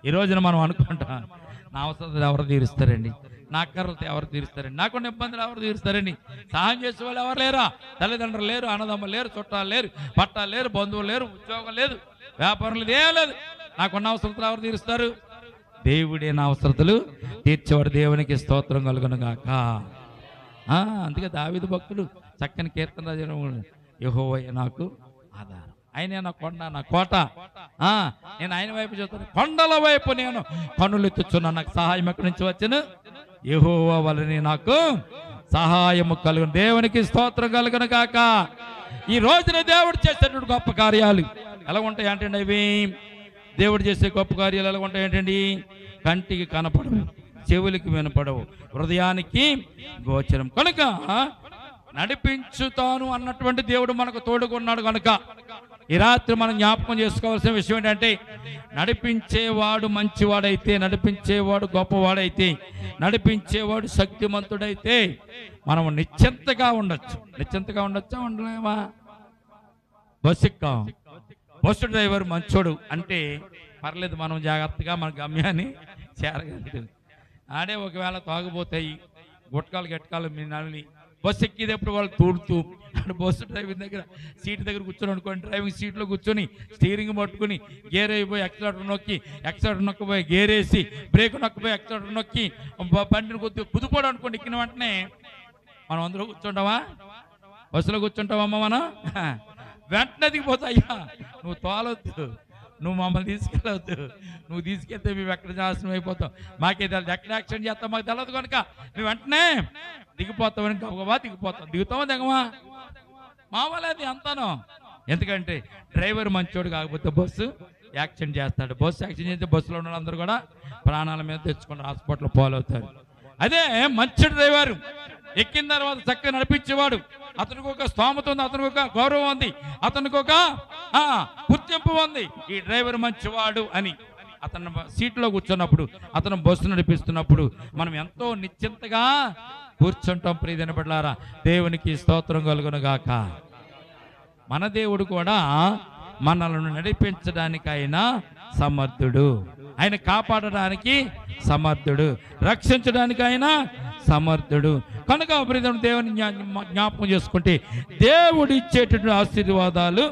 ఈ రోజున మనం అనుకుంటాం, నా అవసరాలు ఎవరు తీరుస్తారండి, నా అక్కర్లతో ఎవరు తీరుస్తారండి, నాకున్న ఇబ్బందులు ఎవరు తీరుస్తారండి, సహాయం చేసే వాళ్ళు ఎవరు లేరా? తల్లిదండ్రులు లేరు, అన్నదమ్ములు లేరు, చుట్టాలు లేరు, పట్టాలు లేరు, బంధువులు లేరు, ఉద్యోగం లేదు, వ్యాపారం లేదు, ఏం లేదు. నాకున్న అవసరతలు ఎవరు తీరుస్తారు? దేవుడే నా అవసరతలు తీర్చేవాడు. దేవునికి స్తోత్రం కలుగును గాక. అందుకే దావీదు భక్తుడు చక్కని కీర్తన రాజు, యెహోవాయే నాకు ఆధారం, ఆయనే నా కొండ, నా కోట, నేను ఆయన వైపు చూస్తాను, కొండల వైపు నేను కన్నులు ఎత్తుచున్నాను, నాకు సహాయం ఎక్కడి నుంచి వచ్చాను? యెహోవా వలన నాకు సహాయము కలుగును. దేవునికి స్తోత్రం కలుగును గాక. ఈ రోజున దేవుడు చేసేటువంటి గొప్ప కార్యాలు ఎలా ఉంటాయి అంటే అవి, దేవుడు చేసే గొప్ప కార్యాలు ఎలా ఉంటాయి ఏంటండి? కంటికి కనపడవు, చెవులకి వినపడవు, హృదయానికి గోచరం. కనుక నడిపించుతాను అన్నటువంటి దేవుడు మనకు తోడుకున్నాడు. కనుక ఈ రాత్రి మనం జ్ఞాపకం చేసుకోవాల్సిన విషయం ఏంటంటే, నడిపించేవాడు మంచివాడైతే, నడిపించేవాడు గొప్పవాడైతే, నడిపించేవాడు శక్తిమంతుడైతే మనం నిశ్చింతగా ఉండొచ్చు. నిశ్చింతగా ఉండొచ్చా? ఉండలేమా? బస్సు ఎక్కాం, బస్సు డ్రైవర్ మంచోడు అంటే పర్లేదు, మనం జాగ్రత్తగా మన గమ్యాన్ని చేరగలుగుతాం. ఆడే ఒకవేళ తాగుపోతాయి, గుట్కాలు గట్కాలు మీ నల్లి బస్సు ఎక్కేటప్పుడు వాళ్ళు తూడుతూ బస్సు డ్రైవర్ దగ్గర సీట్ దగ్గర కూర్చొని అనుకోండి, డ్రైవింగ్ సీట్లో కూర్చొని స్టీరింగ్ పట్టుకుని గేర్ అయిపోయి ఎక్సలేటర్ నొక్కిపోయి గేర్ వేసి బ్రేక్ నొక్కిపోయి ఎక్సలేటర్ నొక్కి బండిని కొద్దిగా కుదిపోవడం అనుకోండి. ఎక్కిన వెంటనే మనం అందరూ కూర్చుంటావా? బస్సులో కూర్చుంటావమ్మా? మనం వెంటనే దిగిపోతా, అయ్యా నువ్వు తోలొద్దు, నువ్వు మమ్మల్ని తీసుకెళ్ళవద్దు, నువ్వు తీసుకెళ్తే మేము ఎక్కడ నాశనం అయిపోతాం, మాకే తెలియదు, ఎక్కడ యాక్సిడెంట్ చేస్తాం మాకు తెలియదు కనుక మేము వెంటనే దిగిపోతామని గబగబా దిగిపోతాం. దిగుతామా దిగమా? మామూలేదు అంతాను. ఎందుకంటే డ్రైవర్ మంచోడు కాకపోతే బస్సు యాక్సిడెంట్ చేస్తాడు. బస్సు యాక్సిడెంట్ చేస్తే బస్సులో ఉన్న వాళ్ళందరూ కూడా ప్రాణాల మీద తెచ్చుకుంటారు, హాస్పిటల్ పాలవుతారు. అదే మంచి డ్రైవర్ ఎక్కిన తర్వాత చక్కగా నడిపించేవాడు, అతనికి ఒక స్తోమత ఉంది, అతనికి ఒక గౌరవం ఉంది, అతనికి ఒక గుర్తింపు ఉంది, ఈ డ్రైవర్ మంచివాడు అని. అతను సీట్లో కూర్చున్నప్పుడు, అతను బస్సు నడిపిస్తున్నప్పుడు మనం ఎంతో నిశ్చింతగా కూర్చుంటాం. ప్రియమైన బిడ్డలారా, దేవునికి స్తోత్రం కలుగును గాక. మన దేవుడు కూడా మనల్ని నడిపించడానికైనా సమర్థుడు. ఆయన కాపాడడానికి సమర్థుడు, రక్షించడానికి ఆయన సమర్థుడు. కనుక దేవుని జ్ఞాపకం చేసుకుంటే దేవుడు ఇచ్చేటటువంటి ఆశీర్వాదాలు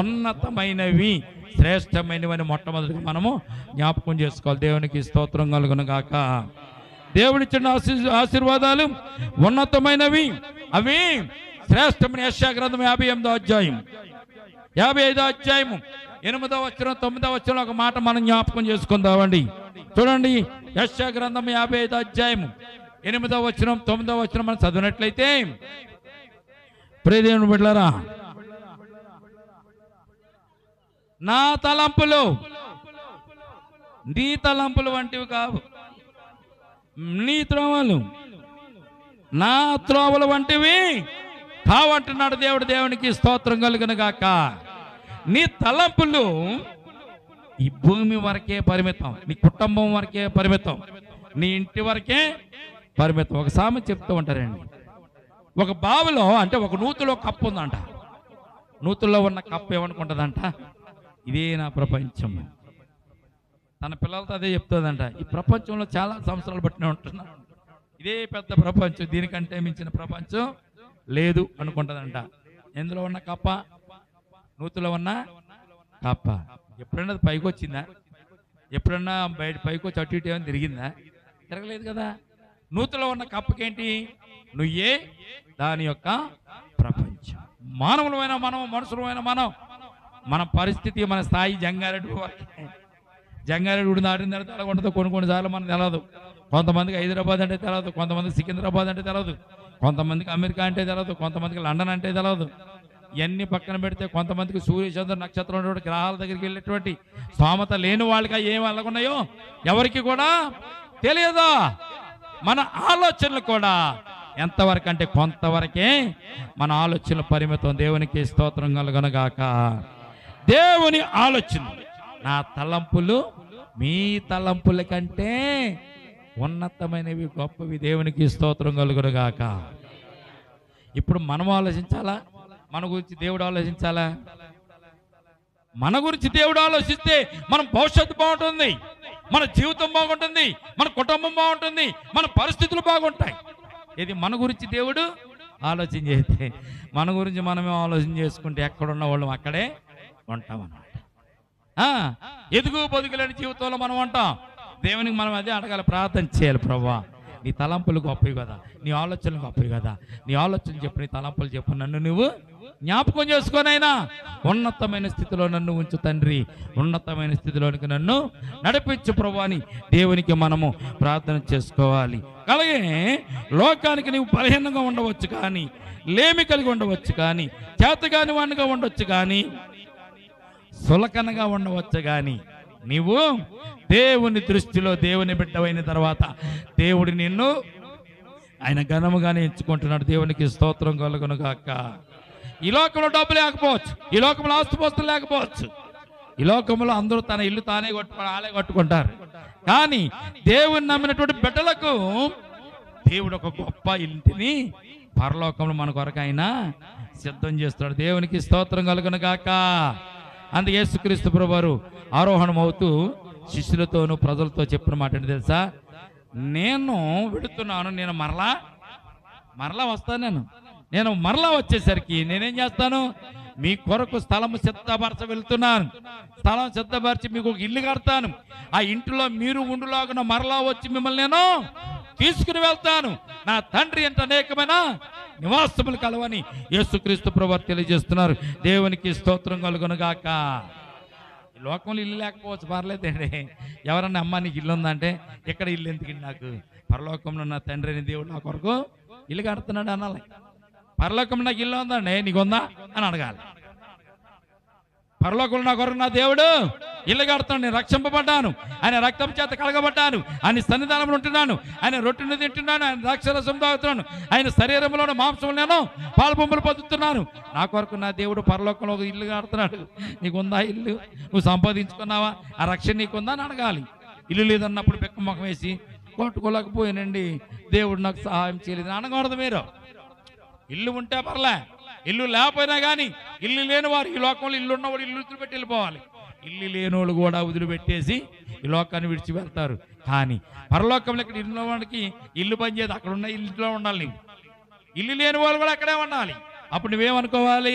ఉన్నతమైనవి, శ్రేష్టమైనవి అని మొట్టమొదటిగా మనము జ్ఞాపకం చేసుకోవాలి. దేవునికి స్తోత్రం కలుగును గాక. దేవుడిచ్చిన ఆశీర్వాదాలు ఉన్నతమైనవి, అవి శ్రేష్టమైన. యెషయా గ్రంథం 58వ అధ్యాయం 55వ అధ్యాయము 8వ వచనం 9వ వచనంలో ఒక మాట మనం జ్ఞాపకం చేసుకుందామండి. చూడండి, యెషయా గ్రంథం 55వ అధ్యాయము 8వ వచనం 9వ వచనం మనం చదివినట్లయితే, ప్రియదేవుని బిడ్డలారా, నా తలంపులు నీ తలంపులు వంటివి కావు, నీ త్రోవలు నా త్రోవలు వంటివి కావంటున్నాడు దేవుడు. దేవునికి స్తోత్రం కలుగును గాక. నీ తలంపులు ఈ భూమి వరకే పరిమితం, నీ కుటుంబం వరకే పరిమితం, నీ ఇంటి వరకే పరిమితం. ఒక సామెత చెప్తూ ఉంటారండి, ఒక బావిలో అంటే ఒక నూతులో కప్పు ఉందంట. నూతుల్లో ఉన్న కప్పు ఏమనుకుంటుందంట, ఇదే నా ప్రపంచం. తన పిల్లలతో అదే చెప్తుందంట, ఈ ప్రపంచంలో చాలా సంవత్సరాలు బట్టినే ఉంటున్నాను, ఇదే పెద్ద ప్రపంచం, దీనికంటే మించిన ప్రపంచం లేదు అనుకుంటుందంట. ఎందులో ఉన్న కప్ప, నూతులో ఉన్న కప్ప. ఎప్పుడన్నా అది పైకి వచ్చిందా? ఎప్పుడన్నా బయట పైకి వచ్చి అటు ఇటు ఏమైనా తిరిగిందా? తిరగలేదు కదా. నూతులో ఉన్న కప్పకేంటి, నువ్వే దాని యొక్క ప్రపంచం. మానవులమైన మనం, మనుషులమైన మనం, మన పరిస్థితి, మన స్థాయి జంగారెడ్డి వరకే. జంగారెడ్డి గుడి దాటిన తర్వాత ఎలా ఉంటుందో కొన్ని సార్లు మనకు తెలియదు. కొంతమందికి హైదరాబాద్ అంటే తెలియదు, కొంతమందికి సికింద్రాబాద్ అంటే తెలియదు, కొంతమందికి అమెరికా అంటే తెలియదు, కొంతమందికి లండన్ అంటే తెలియదు. ఇవన్నీ పక్కన పెడితే కొంతమందికి సూర్య చంద్ర నక్షత్రం గ్రహాల దగ్గరికి వెళ్ళేటువంటి స్తోమత లేని వాళ్ళకి ఏం వెళ్ళకున్నాయో ఎవరికి కూడా తెలియదా. మన ఆలోచనలు కూడా ఎంతవరకు అంటే కొంతవరకే మన ఆలోచనల పరిమితం. దేవునికి స్తోత్రం కలుగును గాక. దేవుని ఆలోచన, నా తలంపులు మీ తలంపుల కంటే ఉన్నతమైనవి, గొప్పవి. దేవునికి స్తోత్రం కలుగును గాక. ఇప్పుడు మనం ఆలోచించాలా, మన గురించి దేవుడు ఆలోచించాలా? మన గురించి దేవుడు ఆలోచిస్తే మన భవిష్యత్తు బాగుంటుంది, మన జీవితం బాగుంటుంది, మన కుటుంబం బాగుంటుంది, మన పరిస్థితులు బాగుంటాయి. ఇది మన గురించి దేవుడు ఆలోచన చేస్తే, మన గురించి మనమే ఆలోచన చేసుకుంటే ఎక్కడున్న వాళ్ళం అక్కడే ఉంటామన్నమాట. ఎదుగు బతుకులేని జీవితంలో మనం ఉంటాం. దేవునికి మనం అదే అడగాలి, ప్రార్థన చేయాలి. ప్రభువా, నీ తలంపులు గొప్పవి కదా, నీ ఆలోచనలు గొప్పవి కదా, నీ ఆలోచనలు చెప్పు, నీ తలంపులు చెప్పు, నన్ను నువ్వు జ్ఞాపకం చేసుకోనైనా ఉన్నతమైన స్థితిలో నన్ను ఉంచు తండ్రి, ఉన్నతమైన స్థితిలోనికి నన్ను నడిపించు ప్రభువా అని దేవునికి మనము ప్రార్థన చేసుకోవాలి. అలాగే లోకానికి నీవు బలహీనంగా ఉండవచ్చు, కానీ లేమి కలిగి ఉండవచ్చు, కానీ చేతగాని వాడిగా ఉండొచ్చు, కానీ సులకనగా ఉండవచ్చు, కానీ నీవు దేవుని దృష్టిలో దేవుని బిడ్డవైన తర్వాత దేవుడు నిన్ను ఆయన ఘనముగానే ఎంచుకుంటున్నాడు. దేవునికి స్తోత్రం కలుగును గాక. ఈ లోకంలో డబ్బు లేకపోవచ్చు, ఈ లోకంలో ఆస్తుపోస్తులు లేకపోవచ్చు, ఈ లోకంలో అందరూ తన ఇల్లు తానే ఆలే కట్టుకుంటారు, కానీ దేవుని నమ్మినటువంటి బిడ్డలకు దేవుడు ఒక గొప్ప ఇంటిని పరలోకంలో మన కొరకు ఆయన సిద్ధం చేస్తున్నాడు. దేవునికి స్తోత్రం కలుగును గాక. అందుకే యేసుక్రీస్తు ప్రభువారు ఆరోహణం అవుతూ శిష్యులతోనూ ప్రజలతో చెప్పిన మాట ఏంటి తెలుసా? నేను వెడుతున్నాను, నేను మరలా వస్తాను. నేను మరలా వచ్చేసరికి నేనేం చేస్తాను, మీ కొరకు స్థలము సిద్ధపరచ వెళ్తున్నాను. స్థలం సిద్ధపరిచి మీకు ఒక ఇల్లు కడతాను. ఆ ఇంటిలో మీరు ఉండులాగున మరలా వచ్చి మిమ్మల్ని నేను తీసుకుని వెళ్తాను. నా తండ్రి అంటే అనేకమైన నివాసములు కలవని యేసుక్రీస్తు ప్రభువు తెలియజేస్తున్నారు. దేవునికి స్తోత్రం కలుగును గాక. ఈ లోకంలో ఇల్లు లేకపోవచ్చు, పర్లేదండి. ఎవరన్నా అమ్మ నీకు ఇల్లు ఉందంటే, ఎక్కడ ఇల్లు ఎందుకండి, నాకు పరలోకంలో నా తండ్రి అని దేవుడు నా కొరకు ఇల్లు కడుతున్నాడు అనాలి. పరలోకంలో నాకు ఇల్లు ఉందండి, నీకుందా అని అడగాలి. పరలోకంలో నా కొరకు నా దేవుడు ఇల్లు కడుతున్నాడు, నేను రక్షింపబడ్డాను, ఆయన రక్తం చేత కలగబడ్డాను, ఆయన సన్నిధానంలో ఉంటున్నాను, ఆయన రొట్టెను తింటున్నాను, ఆయన ద్రాక్షరసం తాగుతున్నాను, ఆయన శరీరంలోని మాంసం నేను పాలబొమ్మలు పొందుతున్నాను. నా కొరకు నా దేవుడు పరలోకంలో ఒక ఇల్లు కడుతున్నాడు. నీకుందా ఇల్లు? నువ్వు సంపాదించుకున్నావా? ఆ రక్షణ నీకుందా అని అడగాలి. ఇల్లు లేదన్నప్పుడు పెక్క ముఖం వేసి కొట్టుకోలేకపోయానండి, దేవుడు నాకు సహాయం చేయలేదు అనకూడదు. మీరు ఇల్లు ఉంటే పర్లే, ఇల్లు లేకపోయినా కానీ ఇల్లు లేని వారు, ఈ లోకంలో ఇల్లు ఉన్నవాడు ఇల్లు పెట్టి వెళ్ళిపోవాలి. ఇల్లు లేనోళ్ళు కూడా వదిలిపెట్టేసి ఈ లోకాన్ని విడిచి వెళ్తారు. కానీ పరలోకంలో ఇక్కడ ఇల్లు వాడికి ఇల్లు పని చేయదు, అక్కడ ఉన్న ఇంట్లో ఉండాలి. నీవు ఇల్లు లేని వాళ్ళు కూడా అక్కడే ఉండాలి. అప్పుడు నువ్వేమనుకోవాలి,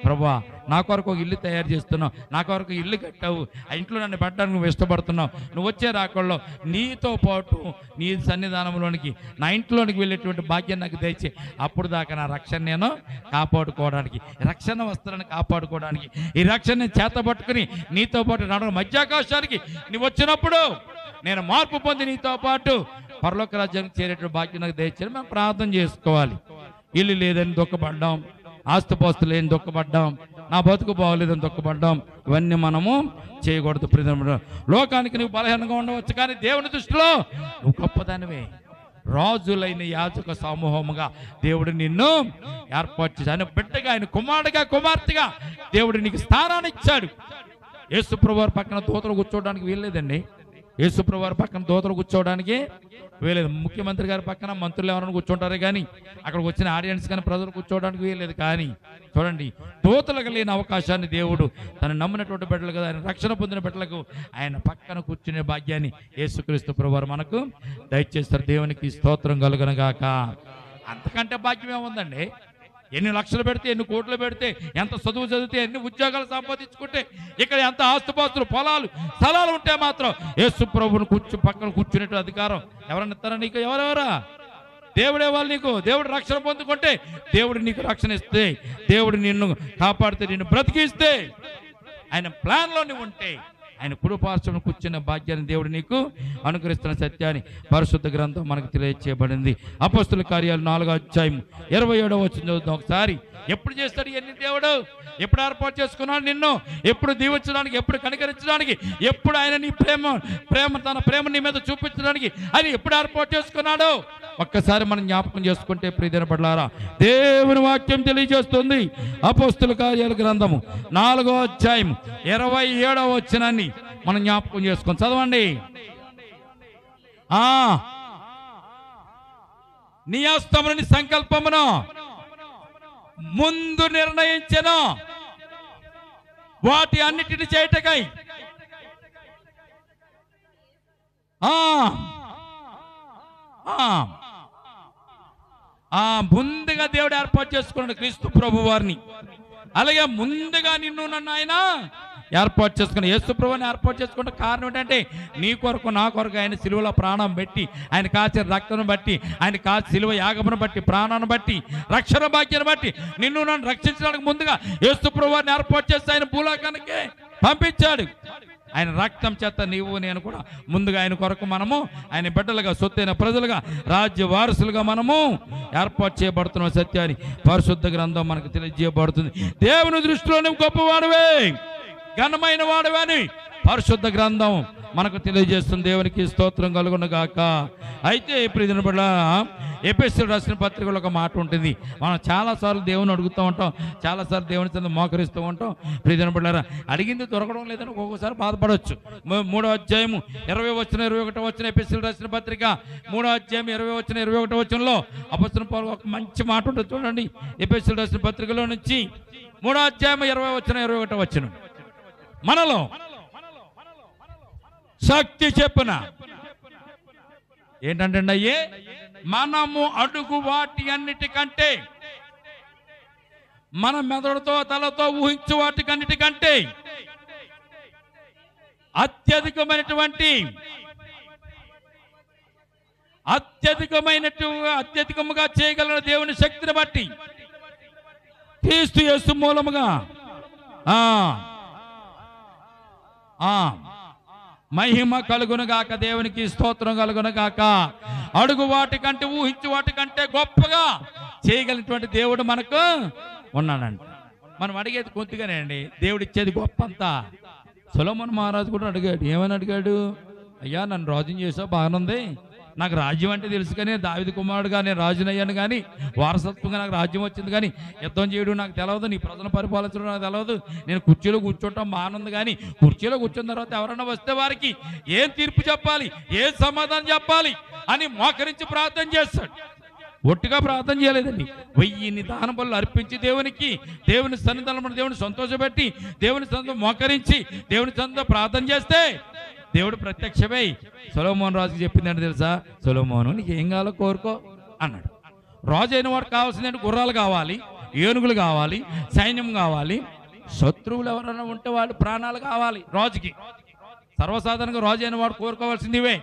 ప్రభువా నా కొరకు ఒక ఇల్లు తయారు చేస్తున్నావు, నా కొరకు ఇల్లు కట్టావు, ఆ ఇంట్లో నన్ను పెట్టడానికి నువ్వు ఇష్టపడుతున్నావు. నువ్వు వచ్చే రాకల్లో నీతో పాటు నీ సన్నిధానంలోనికి నా ఇంట్లోనికి వెళ్ళేటువంటి భాగ్యం నాకు దయచే. అప్పుడు దాకా నా రక్షణ నేను కాపాడుకోవడానికి, రక్షణ వస్త్రాన్ని కాపాడుకోవడానికి, ఈ రక్షణ చేత పట్టుకుని నీతో పాటు నడవ మధ్యాకాశానికి నువ్వు వచ్చినప్పుడు నేను మార్పు పొంది నీతో పాటు పరలోక రాజ్యానికి చేరేటువంటి భాగ్యం నాకు దయచేసి మేము ప్రార్థన చేసుకోవాలి. ఇల్లు లేదని దుఃఖపడ్డాం, ఆస్తిపాస్తు లేని దుఃఖపడ్డాం, నా బతుకు బాగోలేదని దుఃఖపడ్డాం. ఇవన్నీ మనము చేయకూడదు. ప్రియమైన లోకానికి నువ్వు బలహీనంగా ఉండవచ్చు, కానీ దేవుని దృష్టిలో నువ్వు గొప్పదానివే. రాజులైన యాజక సమూహముగా దేవుడు నిన్ను ఏర్పాటు చేశాడు. ఆయన బిడ్డగా, ఆయన కుమారుడిగా, కుమార్తెగా దేవుడు నీకు స్థానాన్ని ఇచ్చాడు. యేసుప్రభువు వారి పక్కన దూతలు కూర్చోవడానికి వీల్లేదండి. యేసుప్రభువు వారి పక్కన దూతలు కూర్చోవడానికి వీలేదు. ముఖ్యమంత్రి గారి పక్కన మంత్రులు ఎవరైనా కూర్చుంటారే కానీ అక్కడికి వచ్చిన ఆడియన్స్ కానీ ప్రజలు కూర్చోవడానికి వీల్లేదు. కానీ చూడండి, దూతలకు లేని అవకాశాన్ని దేవుడు తను నమ్మినటువంటి బిడ్డలకు, ఆయన రక్షణ పొందిన బిడ్డలకు ఆయన పక్కన కూర్చునే భాగ్యాన్ని యేసుక్రీస్తు ప్రభువారు మనకు దయచేస్తారు. దేవునికి స్తోత్రం కలుగునుగాక. అంతకంటే భాగ్యం ఏముందండి? ఎన్ని లక్షలు పెడితే, ఎన్ని కోట్లు పెడితే, ఎంత చదువు చదివితే, ఎన్ని ఉద్యోగాలు సంపాదించుకుంటే, ఇక్కడ ఎంత ఆస్తుపాస్తులు, పొలాలు, స్థలాలు ఉంటే మాత్రం యేసు ప్రభువును పక్కన కూర్చునేట్టు అధికారం ఎవరన్నా ఇస్తారా నీకు? ఎవరెవరా? దేవుడే వాళ్ళు నీకు. దేవుడు రక్షణ పొందుకుంటే, దేవుడు నీకు రక్షణ ఇస్తే, దేవుడు నిన్ను కాపాడితే, నిన్ను బ్రతికిస్తే, ఆయన ప్లాన్లో నువ్వు ఉంటే, ఆయన కుడిపార్శ్వమున కూర్చున్న భాగ్యాన్ని దేవుడు నీకు అనుగ్రహిస్తున్న సత్యాన్ని పరిశుద్ధ గ్రంథం మనకు తెలియజేయబడింది. అపొస్తలుల కార్యాలు 4వ అధ్యాయం 27వ వచనం చదువుతాం ఒకసారి. ఎప్పుడు చేస్తాడు ఇవన్నీ దేవుడు? ఎప్పుడు ఏర్పాటు చేసుకున్నాడు నిన్ను? ఎప్పుడు దీవించడానికి, ఎప్పుడు కనికరించడానికి, ఎప్పుడు ఆయన నీ తన ప్రేమ నీ మీద చూపించడానికి ఆయన ఎప్పుడు ఏర్పాటు చేసుకున్నాడు? ఒక్కసారి మనం జ్ఞాపకం చేసుకుంటే ప్రియమైన బిడ్డలారా, దేవుని వాక్యం తెలియజేస్తుంది. అపొస్తలుల కార్యాల గ్రంథము 4వ అధ్యాయం 27వ వచనాన్ని మనం జ్ఞాపకం చేసుకొని చదవండి. నీ హస్తమును, నీ సంకల్పమును ముందు నిర్ణయించెను వాటి అన్నిటిని చేయటకై. ముందుగా దేవుడు ఏర్పాటు చేసుకున్నాడు క్రీస్తు ప్రభు వారిని. అలాగే ముందుగా నిన్ను నన్ను ఆయన ఏర్పాటు చేసుకుని, యేసు ప్రభువుని ఏర్పాటు చేసుకుంటే కారణం ఏంటంటే, నీ కొరకు నా కొరకు ఆయన సిలువలో ప్రాణం పెట్టి, ఆయన కాచిన రక్తం బట్టి, ఆయన కాచి సిలువ యాగమును బట్టి, ప్రాణాన్ని బట్టి, రక్షణ భాగ్యాన్ని బట్టి నిన్ను నన్ను రక్షించడానికి ముందుగా యేసు ప్రభువుని ఏర్పాటు చేసి ఆయన భూలోకానికి పంపించాడు. ఆయన రక్తం చేత నీవు నేను కూడా ముందుగా ఆయన కొరకు మనము ఆయన బిడ్డలుగా, సొత్తైన ప్రజలుగా, రాజ్య వారసులుగా మనము ఏర్పాటు చేయబడుతున్న సత్యాన్ని పరిశుద్ధ గ్రంథం మనకు తెలియజేయబడుతుంది. దేవుని దృష్టిలో నువ్వు గొప్పవాడివే, ఘనమైన వాడివే అని పరిశుద్ధ గ్రంథం మనకు తెలియజేస్తుంది. దేవునికి స్తోత్రం కలుగునుగాక. అయితే ప్రియమైన బిడ్డలారా, ఎఫెసీయులకు రాసిన పత్రికలో ఒక మాట ఉంటుంది. మనం చాలాసార్లు దేవుని అడుగుతూ ఉంటాం, చాలాసార్లు దేవుని చెంత మోకరిస్తూ ఉంటాం. ప్రియమైన బిడ్డలారా, అడిగింది దొరకడం లేదని ఒక్కొక్కసారి బాధపడవచ్చు. 3వ అధ్యాయం 20వ వచనం 21వ వచనం, ఎఫెసీయులకు రాసిన పత్రిక 3వ అధ్యాయం 20వ వచనం 21వ వచనంలో అపొస్తలుల పౌలు ఒక మంచి మాట ఉంటుంది చూడండి. ఎఫెసీయులకు రాసిన పత్రికలో నుంచి 3వ అధ్యాయం 20వ వచనం 21వ వచనం, మనలో శక్తి చెప్పున ఏంటంటే అయ్యే, మనము అడుగు వాటి అన్నిటికంటే, మన మెదడుతో తలతో ఊహించు వాటికన్నిటికంటే అత్యధికముగా చేయగలిగిన దేవుని శక్తిని బట్టి క్రీస్తు యేసు మూలముగా మహిమ కలుగునుగాక. దేవునికి స్తోత్రం కలుగునుగాక. అడుగు వాటికంటే, ఊహించు వాటికంటే గొప్పగా చేయగలిగినటువంటి దేవుడు మనకు ఉన్నాడంట. మనం అడిగేది కొద్దిగానే అండి, దేవుడు ఇచ్చేది గొప్ప అంతా. సొలొమోను మహారాజు కూడా అడిగాడు. ఏమని అడిగాడు? అయ్యా, నన్ను రాజుని చేసావు, బాగానుంది, నాకు రాజ్యం అంటే తెలుసు, కానీ దావీదు కుమారుడుగా నేను రాజునయ్యాను, కానీ వారసత్వంగా నాకు రాజ్యం వచ్చింది, కానీ యుద్ధం చేయడం నాకు తెలియదు, నీ ప్రజలను పరిపాలించడం నాకు తెలియదు, నేను కుర్చీలో కూర్చోవటం బాగుంది, కానీ కుర్చీలో కూర్చున్న తర్వాత ఎవరన్నా వస్తే వారికి ఏం తీర్పు చెప్పాలి, ఏం సమాధానం చెప్పాలి అని మోకరించి ప్రార్థన చేస్తాడు. ఒట్టుగా ప్రార్థన చేయలేదండి. 1000 దాన బలులు అర్పించి దేవుని సన్నిధానంలో దేవుని సంతోషపెట్టి దేవుని సన్నిధిలో మోకరించి దేవుని సన్నిధిలో ప్రార్థన చేస్తే దేవుడు ప్రత్యక్షమై సొలొమోను రాజుకి చెప్పిందంటే తెలుసా, సొలొమోను నీకు ఏం కావాలో కోరుకో అన్నాడు. రాజు అయిన వాడు కావాల్సిందంటే గుర్రాలు కావాలి, ఏనుగులు కావాలి, సైన్యం కావాలి, శత్రువులు ఎవరైనా ఉంటే వాళ్ళు ప్రాణాలు కావాలి. రాజుకి సర్వసాధారణంగా రాజు అయిన వాడు కోరుకోవాల్సింది ఇవే.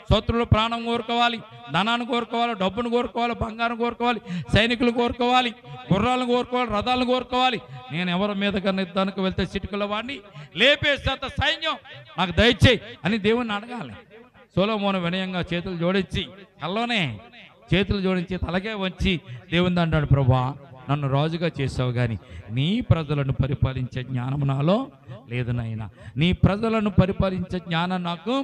శత్రువులు ప్రాణం కోరుకోవాలి, ధనాన్ని కోరుకోవాలి, డబ్బును కోరుకోవాలి, బంగారం కోరుకోవాలి, సైనికులు కోరుకోవాలి, గుర్రాలను కోరుకోవాలి, రథాలను కోరుకోవాలి. నేను ఎవరి మీద కన్నా యుద్ధానికి వెళ్తే చిటికల వాడిని లేపేసేంత సైన్యం నాకు దయచేయి అని దేవుణ్ణి అడగాలి. సొలొమోను వినయంగా చేతులు జోడించి కల్లోనే చేతులు జోడించి తలకే వంచి దేవుని అంటాడు, ప్రభువా నన్ను రాజుగా చేసావు, కానీ నీ ప్రజలను పరిపాలించే జ్ఞానం నాలో లేదు నాయనా, నీ ప్రజలను పరిపాలించే జ్ఞానం నాకు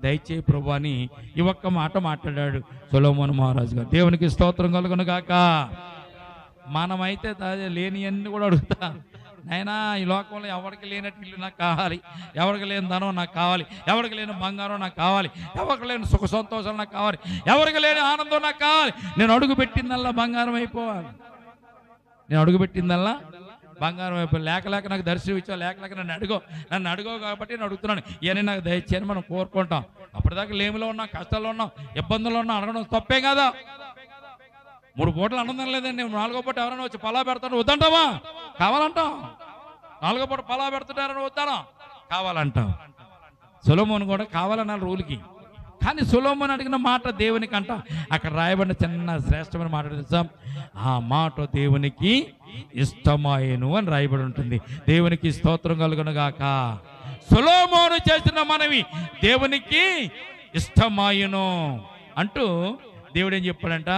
దయచేయి ప్రభు అని ఈ ఒక్క మాట మాట్లాడాడు సొలొమోను మహారాజు గారు. దేవునికి స్తోత్రం కలుగును గాక. మనమైతే లేని అన్ని కూడా అడుగుతా, నైనా ఈ లోకంలో ఎవరికి లేనట్టు ఇల్లు నాకు కావాలి, ఎవరికి లేని ధనం నాకు కావాలి, ఎవరికి లేని బంగారం నాకు కావాలి, ఎవరికి లేని సుఖ సంతోషాలు నాకు కావాలి, ఎవరికి లేని ఆనందం నాకు కావాలి. నేను అడుగు పెట్టిందల్లా బంగారం అయిపోవాలి, నేను అడుగుపెట్టిందల్లా బంగారం అయిపోయి లేక నాకు దర్శనం ఇచ్చావు, లేక నన్ను అడుగో కాబట్టి నేను అడుగుతున్నాను, ఇవన్నీ నాకు దయచేయని మనం కోరుకుంటాం. అప్పటిదాకా లేమిలో ఉన్నాం, కష్టాల్లో ఉన్నాం, ఇబ్బందుల్లో ఉన్నాం, అడగడం తప్పే కదా. 3 పూటలు అన్నం లేదండి, 4వ పూట ఎవరైనా వచ్చి పలా పెడతాను వద్దంటావా, కావాలంటాం. 4వ పూట పలా పెడుతుంటారని వద్దానా, కావాలంటాం. సొలొమోను కూడా కావాలన్నారు రూల్కి. కానీ సొలొమోను అడిగిన మాట దేవునికంట అక్కడ రాయబడిన చిన్న శ్రేష్టమైన మాట తెలుసా, ఆ మాట దేవునికి ఇష్టమాయను అని రాయబడి ఉంటుంది. దేవునికి స్తోత్రం కలుగును గాక. సొలొమోను చేసిన మనవి దేవునికి ఇష్టమాయను అంటూ దేవుడు ఏం చెప్పాడంట,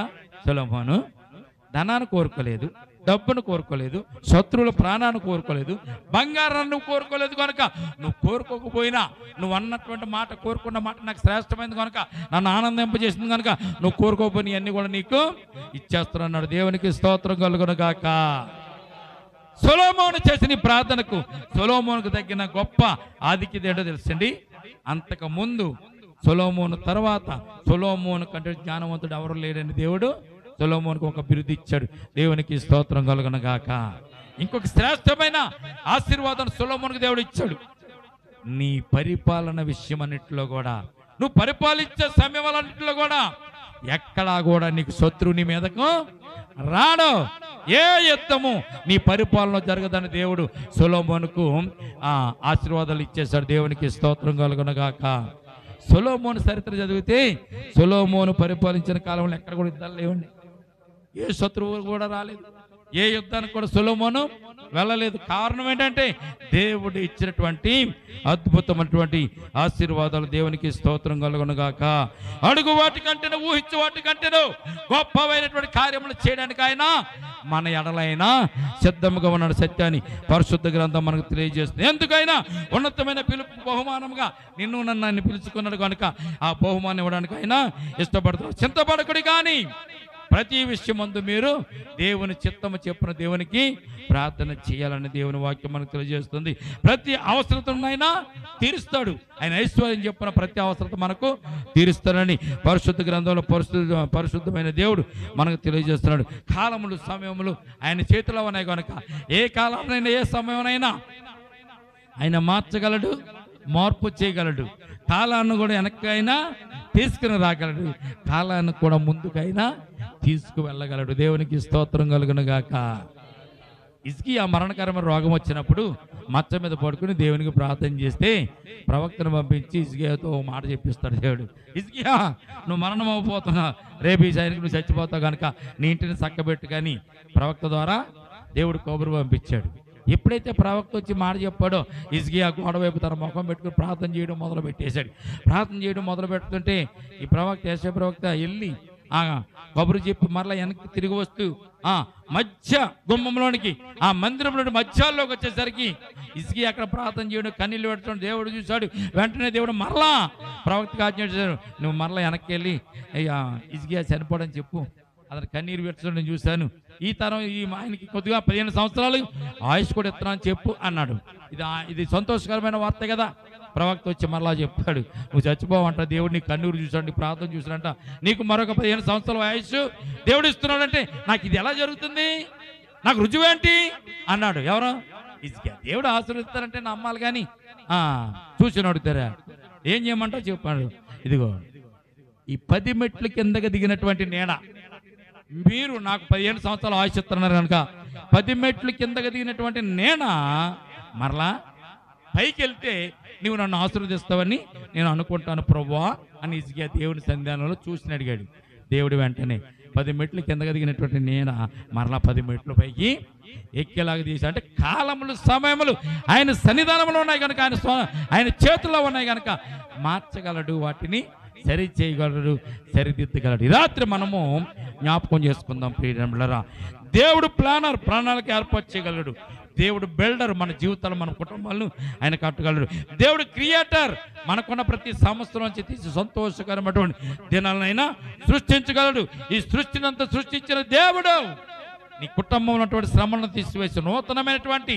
సొలొమోను ధనాన్ని కోరుకోలేదు, డబ్బును కోరుకోలేదు, శత్రువుల ప్రాణాన్ని కోరుకోలేదు, బంగారాన్ని కోరుకోలేదు. కనుక నువ్వు కోరుకోకపోయినా నువ్వు అన్నటువంటి మాట, కోరుకున్న మాట నాకు శ్రేష్టమైనది కనుక, నన్ను ఆనందింపజేసింది కనుక నువ్వు కోరుకోకపోయినా అన్ని కూడా నీకు ఇచ్చేస్తున్నాడు. దేవునికి స్తోత్రం కలుగును గాక. సొలొమోను చేసిన ప్రార్థనకు సొలొమోనుకు తగ్గిన గొప్ప ఆధిక్యత తెలుసండి. అంతకు ముందు సొలొమోను తర్వాత సొలొమోను కంటే జ్ఞానవంతుడు ఎవరు లేడని దేవుడు సొలొమోనుకు ఒక బిరుదు ఇచ్చాడు. దేవునికి స్తోత్రం కలుగును గాక. ఇంకొక శ్రేష్టమైన ఆశీర్వాదం సొలొమోనుకు దేవుడు ఇచ్చాడు. నీ పరిపాలన విషయం అన్నింటిలో కూడా, నువ్వు పరిపాలించే సమయాలన్నింటిలో కూడా ఎక్కడా కూడా నీకు శత్రువు నీ మీదకు రాడు, ఏ యుద్ధము నీ పరిపాలన జరగదని దేవుడు సొలొమోనుకు ఆశీర్వాదాలు ఇచ్చేశాడు. దేవునికి స్తోత్రం కలుగును గాక. సొలొమోను చరిత్ర చదివితే సొలొమోను పరిపాలించిన కాలంలో ఎక్కడ కూడా యుద్ధాలు లేవండి, ఏ శత్రువు కూడా రాలేదు, ఏ యుద్ధానికి కూడా సొలొమోను వెళ్ళలేదు. కారణం ఏంటంటే దేవుడు ఇచ్చినటువంటి అద్భుతమైనటువంటి ఆశీర్వాదాలు. దేవునికి స్తోత్రం కలుగును గాక. అడుగు వాటికంటేను, ఊహించు వాటికంటేను గొప్పమైనటువంటి కార్యములు చేయడానికి ఆయన మన ఎడలైనా సిద్ధముగా ఉన్నాడు. సత్యాన్ని పరిశుద్ధ గ్రంథం మనకు తెలియజేస్తుంది. ఎందుకైనా ఉన్నతమైన పిలుపు బహుమానంగా నిన్ను నన్ను పిలుచుకున్నాడు కనుక ఆ బహుమానం ఇవ్వడానికి ఆయన ఇష్టపడుతున్నాడు. చింతపడకుడి కానీ ప్రతి విషయం ముందు మీరు దేవుని చిత్తము చెప్పిన దేవునికి ప్రార్థన చేయాలని దేవుని వాక్యం మనకు తెలియజేస్తుంది. ప్రతి అవసరతను ఆయన తీరుస్తాడు. ఆయన ఐశ్వర్యం చెప్పిన ప్రతి అవసరత మనకు తీరుస్తాడని పరిశుద్ధ గ్రంథంలో పరిశుద్ధమైన దేవుడు మనకు తెలియజేస్తున్నాడు. కాలములు సమయములు ఆయన చేతిలో ఉన్నాయి కనుక ఏ కాలంలోనైనా ఏ సమయంలోనైనా ఆయన మార్చగలడు, మార్పు చేయగలడు. కాలాన్ని కూడా వెనక్కైనా తీసుకుని రాగలడు, కాలాన్ని కూడా ముందుకైనా తీసుకువెళ్ళగలడు. దేవునికి స్తోత్రం కలుగును గాక. హిజ్కియా మరణకరమైన రోగం వచ్చినప్పుడు మచ్చ మీద పడుకుని దేవునికి ప్రార్థన చేస్తే ప్రవక్తను పంపించి హిజ్కియాతో మాట చెప్పిస్తాడు దేవుడు. హిజ్కియా నువ్వు మరణం అవ్వబోతున్నా, రేపు ఈ సైనికు నువ్వు చచ్చిపోతావు కనుక నీ ఇంటిని చక్కబెట్టు కానీ ప్రవక్త ద్వారా దేవుడు కబురు పంపించాడు. ఎప్పుడైతే ప్రవక్త వచ్చి మాట చెప్పాడో హిజ్కియా గోడ వైపు తన ముఖం పెట్టుకుని ప్రార్థన చేయడం మొదలు పెట్టేశాడు. ప్రార్థన చేయడం మొదలు పెడుతుంటే ఈ ప్రవక్త యెషయా ప్రవక్త వెళ్ళి కబురు చెప్పి మరలా వెనక్కి తిరిగి వస్తూ మధ్య గుమ్మంలోనికి ఆ మందిరంలోని మధ్యాల్లోకి వచ్చేసరికి హిజ్కియా అక్కడ ప్రార్థన చేయడం, కన్నీళ్ళు పెట్టడం దేవుడు చూశాడు. వెంటనే దేవుడు మరలా ప్రవక్తకు ఆజ్ఞ చేశాడు, నువ్వు మరలా వెనక్కి వెళ్ళి హిజ్కియా చనిపోవడం చెప్పు, అతను కన్నీరు పెట్టడం చూశాను, ఈ తరం ఈ ఆయనకి కొద్దిగా 15 సంవత్సరాలు ఆయుష్ కూడా ఇస్తున్నాను చెప్పు అన్నాడు. ఇది సంతోషకరమైన వార్త కదా. ప్రవక్త వచ్చి మరలా చెప్పాడు, నువ్వు చచ్చిపోవంట, దేవుడు నీ కన్నీరు చూసాడు, ప్రార్థన చూసాడంట, నీకు మరొక 15 సంవత్సరాల ఆయుష్ దేవుడు ఇస్తున్నాడంటే నాకు ఇది ఎలా జరుగుతుంది, నాకు రుజువేంటి అన్నాడు. ఎవరు? హిజ్కియా. దేవుడు ఆశీర్వదిస్తారంటే నమ్మాలి కానీ చూసి అడుగుతారా, ఏం చేయమంటావు చెప్పాడు. ఇదిగో ఈ 10 మెట్లు కిందకి దిగినటువంటి నేడ, మీరు నాకు 15 సంవత్సరాలు ఆయుష్ ఇస్తున్నారు కనుక 10 మెట్లు కిందకి దిగినటువంటి నేన మరలా పైకి వెళ్తే నువ్వు నన్ను ఆశీర్వదిస్తావని నేను అనుకుంటాను ప్రభువా అని హిజ్కియా దేవుని సన్నిధానంలో చూసి అడిగాడు. దేవుడు వెంటనే 10 మెట్లు కిందకి దిగినటువంటి నేన మరలా 10 మెట్లు పైకి ఎక్కేలాగా తీసి, అంటే కాలములు సమయములు ఆయన సన్నిధానంలో ఉన్నాయి కనుక, ఆయన చేతుల్లో ఉన్నాయి కనుక మార్చగలడు, వాటిని సరి చేయగలడు, సరిదిద్దగలడు. ఈ రాత్రి మనము జ్ఞాపకం చేసుకుందాం ప్రియరా, దేవుడు ప్రణాళిక ఏర్పాటు చేయగలడు. దేవుడు బిల్డర్, మన జీవితాలు మన కుటుంబాలను ఆయన కట్టగలడు. దేవుడు క్రియేటర్, మనకున్న ప్రతి సంవత్సరం నుంచి తీసి సంతోషకరమైనటువంటి దినాలనైనా సృష్టించగలడు. ఈ సృష్టినంతా సృష్టించిన దేవుడు నీ కుటుంబంలో ఉన్నటువంటి శ్రమలను తీసివేసి నూతనమైనటువంటి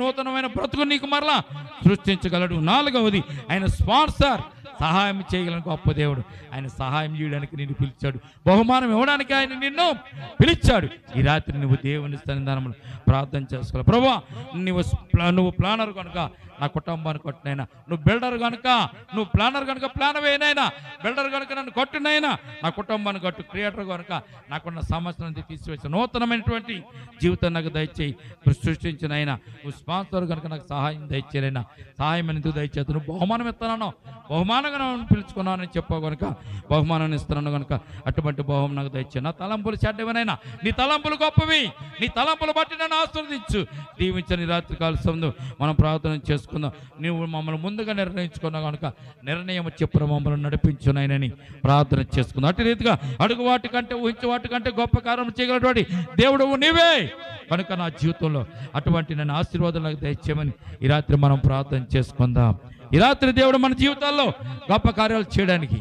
నూతనమైన బ్రతుకు నీకు మరలా సృష్టించగలడు. 4వది ఆయన స్పాన్సర్, సహాయం చేయగలను గొప్ప దేవుడు. ఆయన సహాయం చేయడానికి నిన్ను పిలిచాడు, బహుమానం ఇవ్వడానికి ఆయన నిన్ను పిలిచాడు. ఈ రాత్రి నువ్వు దేవుని సన్నిధానంలో ప్రార్థన చేసుకోవాలి. ప్రభువా, నువ్వు ప్లానర్ కనుక నా కుటుంబాన్ని కొట్టినైనా, నువ్వు బిల్డర్ కనుక, నువ్వు ప్లానర్ కనుక ప్లాన్ వేయనైనా, బిల్డర్ కనుక నన్ను కొట్టినైనా, నా కుటుంబాన్ని కొట్టు, క్రియేటర్ కనుక నాకున్న సమస్యలను తీసివేసి నూతనమైనటువంటి జీవితం నాకు దయచేయి, సృష్టించిన అయినా, నువ్వు స్పాన్సర్ కనుక నాకు సహాయం దయచేయనైనా, సహాయం ఎందుకు దయచేది, నువ్వు బహుమానం ఇస్తున్నాను, బహుమానంగా పిలుచుకున్నానని చెప్పావు కనుక బహుమానాన్ని ఇస్తున్నాను కనుక అటువంటి బహుమానం నాకు దయచేయి. నా తలంపులు చెడ్డవనైనా నీ తలంపులు గొప్పవి, నీ తలంపులు బట్టి నన్ను ఆశీర్వదించు, దీవించని రాత్రి కాల సమయంలో మనం ప్రార్థన చేసుకుందాం. నువ్వు మమ్మల్ని ముందుగా నిర్ణయించుకున్నావు కనుక నిర్ణయం చెప్పున మమ్మల్ని నడిపించునని ప్రార్థన చేసుకుందాం. అటు రీతిగా అడుగు వాటి కంటే ఊహించే వాటి కంటే గొప్ప కార్యం చేయగలటువంటి దేవుడు నీవే కనుక నా జీవితంలో అటువంటి నన్ను ఆశీర్వాదాలకు దయచేయమని ఈ రాత్రి మనం ప్రార్థన చేసుకుందాం. ఈ రాత్రి దేవుడు మన జీవితాల్లో గొప్ప కార్యాలు చేయడానికి,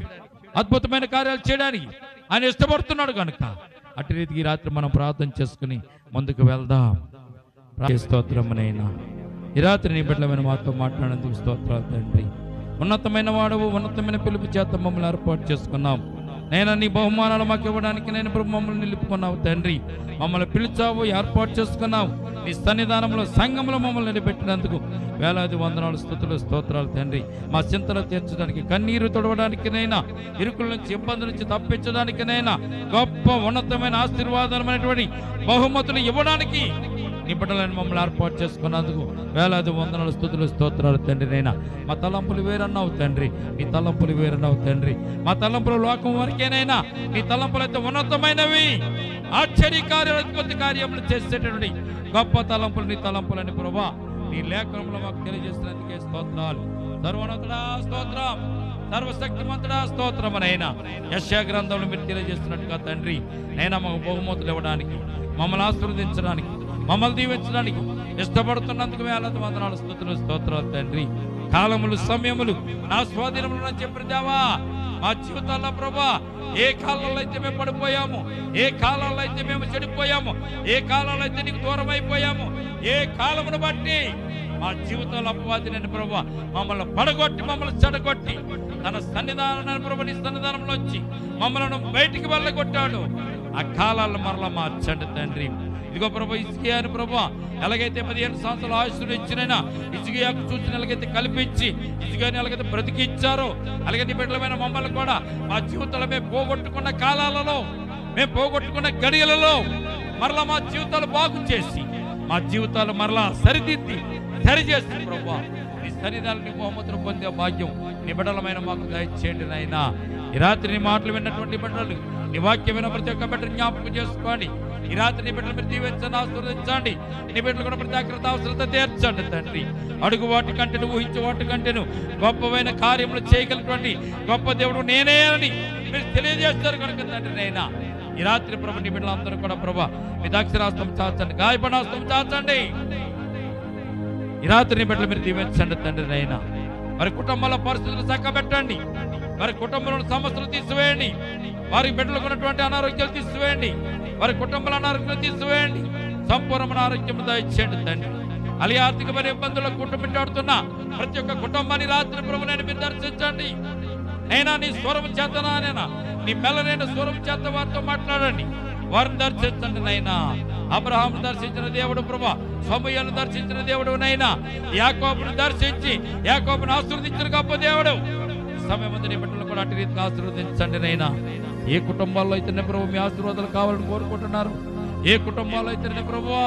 అద్భుతమైన కార్యాలు చేయడానికి ఆయన ఇష్టపడుతున్నాడు కనుక అటు రీతికి ఈ రాత్రి మనం ప్రార్థన చేసుకుని ముందుకు వెళ్దాం. స్తోత్రమునైనా ఈ రాత్రి నీ బిడ్డలమైన మాతో మాట్లాడేందుకు స్తోత్రాలు తండ్రి. ఉన్నతమైన వాడవు, ఉన్నతమైన పిలుపు చేత మమ్మల్ని ఏర్పాటు చేసుకున్నాం. నేను నీ బహుమానాలు మాకు ఇవ్వడానికి నేను మమ్మల్ని నిలుపుకున్నావు తండ్రి. మమ్మల్ని పిలిచావు, ఏర్పాటు చేసుకున్నావు. నీ సన్నిధానంలో సంఘంలో మమ్మల్ని నిలబెట్టినందుకు వేలాది వందనాలు, స్తుతులు, స్తోత్రాలు తండ్రి. మా చింతలు తీర్చడానికి, కన్నీరు తొడవడానికినైనా, ఇరుకుల నుంచి, ఇబ్బందుల నుంచి తప్పించడానికినైనా, గొప్ప ఉన్నతమైన ఆశీర్వాదమైనటువంటి బహుమతులు ఇవ్వడానికి నీ బిడ్డలను మమ్మల్ని ఏర్పాటు చేసుకున్నందుకు వేలాది వందనాలు, స్తుతులు, స్తోత్రాలు తండ్రి. నైనా మా తలంపులు వేరన్నావు తండ్రి, నీ తలంపులు వేరన్నావు తండ్రి. మా తలంపులు లోకం వరకేనైనా, నీ తలంపులు అయితే ఉన్నతమైనవి, ఆశ్చర్యకార్యాలు, అద్భుత కార్యములు చేసేటటువంటి గొప్ప తలంపులు నీ తలంపులని ప్రభువా నీ లేఖనంలో మాకు తెలియజేసినందుకే స్తోత్రాలు. సర్వోన్నతుడా స్తోత్రం, సర్వశక్తిమంతుడా స్తోత్రమనైనా. యెషయా గ్రంథంలో మీరు తెలియజేస్తున్నట్టుగా తండ్రి నైనా మాకు బహుమతులు ఇవ్వడానికి, మమ్మల్ని ఆశీర్వదించడానికి, మమ్మల్ని దీవించడానికి ఇష్టపడుతున్నందుకు వేలాది వందనాలు, స్తుతులు, స్తోత్రాలు తండ్రి. కాలములు సమయములు నా స్వాధీనంలో చెప్పిన దేవా, మా జీవితాల్లో ప్రభా ఏ కాలంలో అయితే మేము పడిపోయాము, ఏ కాలంలో అయితే మేము చెడిపోయాము, ఏ కాలంలో అయితే నీకు దూరం అయిపోయాము, ఏ కాలమును బట్టి మా జీవితంలో అపవాది నేను ప్రభా మమ్మల్ని పడగొట్టి, మమ్మల్ని చెడగొట్టి తన సన్నిధానం ప్రభు నీ సన్నిధానంలో వచ్చి మమ్మల్ని బయటికి వెళ్ళగొట్టాడు. ఆ కాలాలను మరలా మార్చండి తండ్రి. ఇదిగో ప్రభు హిజ్కియాను ప్రభు ఎలాగైతే 15 సంవత్సరాల ఆయుష్ను ఇచ్చినైనా హిజ్కియాకు సూచన ఎలాగైతే కల్పించి హిజ్కియాని ఎలాగైతే బ్రతికిచ్చారో అలాగే నీ బిడ్డలమైన మమ్మల్ని కూడా మా జీవితంలో మేము పోగొట్టుకున్న కాలాలలో, మేము పోగొట్టుకున్న గడియలలో మరలా మా జీవితాలు బాగు చేసి, మా జీవితాలు మరలా సరిదిద్ది సరిచేసి ప్రభు నీ సన్నిధానాన్ని బహుమతులు పొందే భాగ్యం నీ బిడ్డలమైన మాకు దయచేయండి నాయనా. ఈ రాత్రి నీ మాటలు విన్నటువంటి బిడ్డలు, నీ వాక్యం విన్న ప్రతి ఒక్క బిడ్డను జ్ఞాపకం చేసుకోండి. ఈ రాత్రి నీ బిడ్డలు మీరు దీవించండి, ఆశీర్వదించండి. నీ బిడ్డలు కూడా ప్రతి జాగ్రత్త అవసరత తీర్చండి తండ్రి. అడుగు వాటి కంటేను, ఊహించే వాటి కంటేను గొప్పమైన కార్యములు చేయగలిగినటువంటి గొప్ప దేవుడు నేనే అని మీరు తెలియజేస్తారు కనుక తండ్రి నైనా ఈ రాత్రి ప్రభు నీ బిడ్డలందరూ కూడా ప్రభు మీ దాక్షిరాస్తం చాచండి, గాయపడాస్తం చాచండి. ఈ రాత్రి నీ బిడ్డలు మీరు దీవించండి తండ్రి నైనా. వారి కుటుంబాల పరిస్థితులు చక్కబెట్టండి, వారి కుటుంబంలో సమస్యలు తీసివేయండి, వారి బిడ్డలకు ఉన్నటువంటి అనారోగ్యాలు తీసివేయండి, వారి కుటుంబాల అనారోగ్యాలు తీసివేయండి, సంపూర్ణమైన ఆరోగ్యం దయచేయండి తండ్రి. అలి ఆర్థికమైన ఇబ్బందులకు కుటుంబింటాడుతున్న ప్రతి ఒక్క కుటుంబాన్ని రాత్రి ప్రభు నేను మీరు దర్శించండి. నైనా నీ స్వరం చేతనా నైనా నీ మెల్లనైన స్వరం చేత వారితో మాట్లాడండి, వారిని దర్శించండి నైనా. అబ్రహామును దర్శించిన దేవుడు ప్రభా, సమూయేలును దర్శించిన దేవుడు నైనా, యాకోబును దర్శించి యాకోబును ఆశీర్వదించిన గొప్ప దేవుడు. సమయం నీ బిడ్డలు కూడా అటు రీతిగా ఆశీర్వదించండి నైనా. ఏ కుటుంబాల్లో అయితే ప్రభు మీ ఆశీర్వాదాలు కావాలని కోరుకుంటున్నారు, ఏ కుటుంబాల్లో అయితే ప్రభువా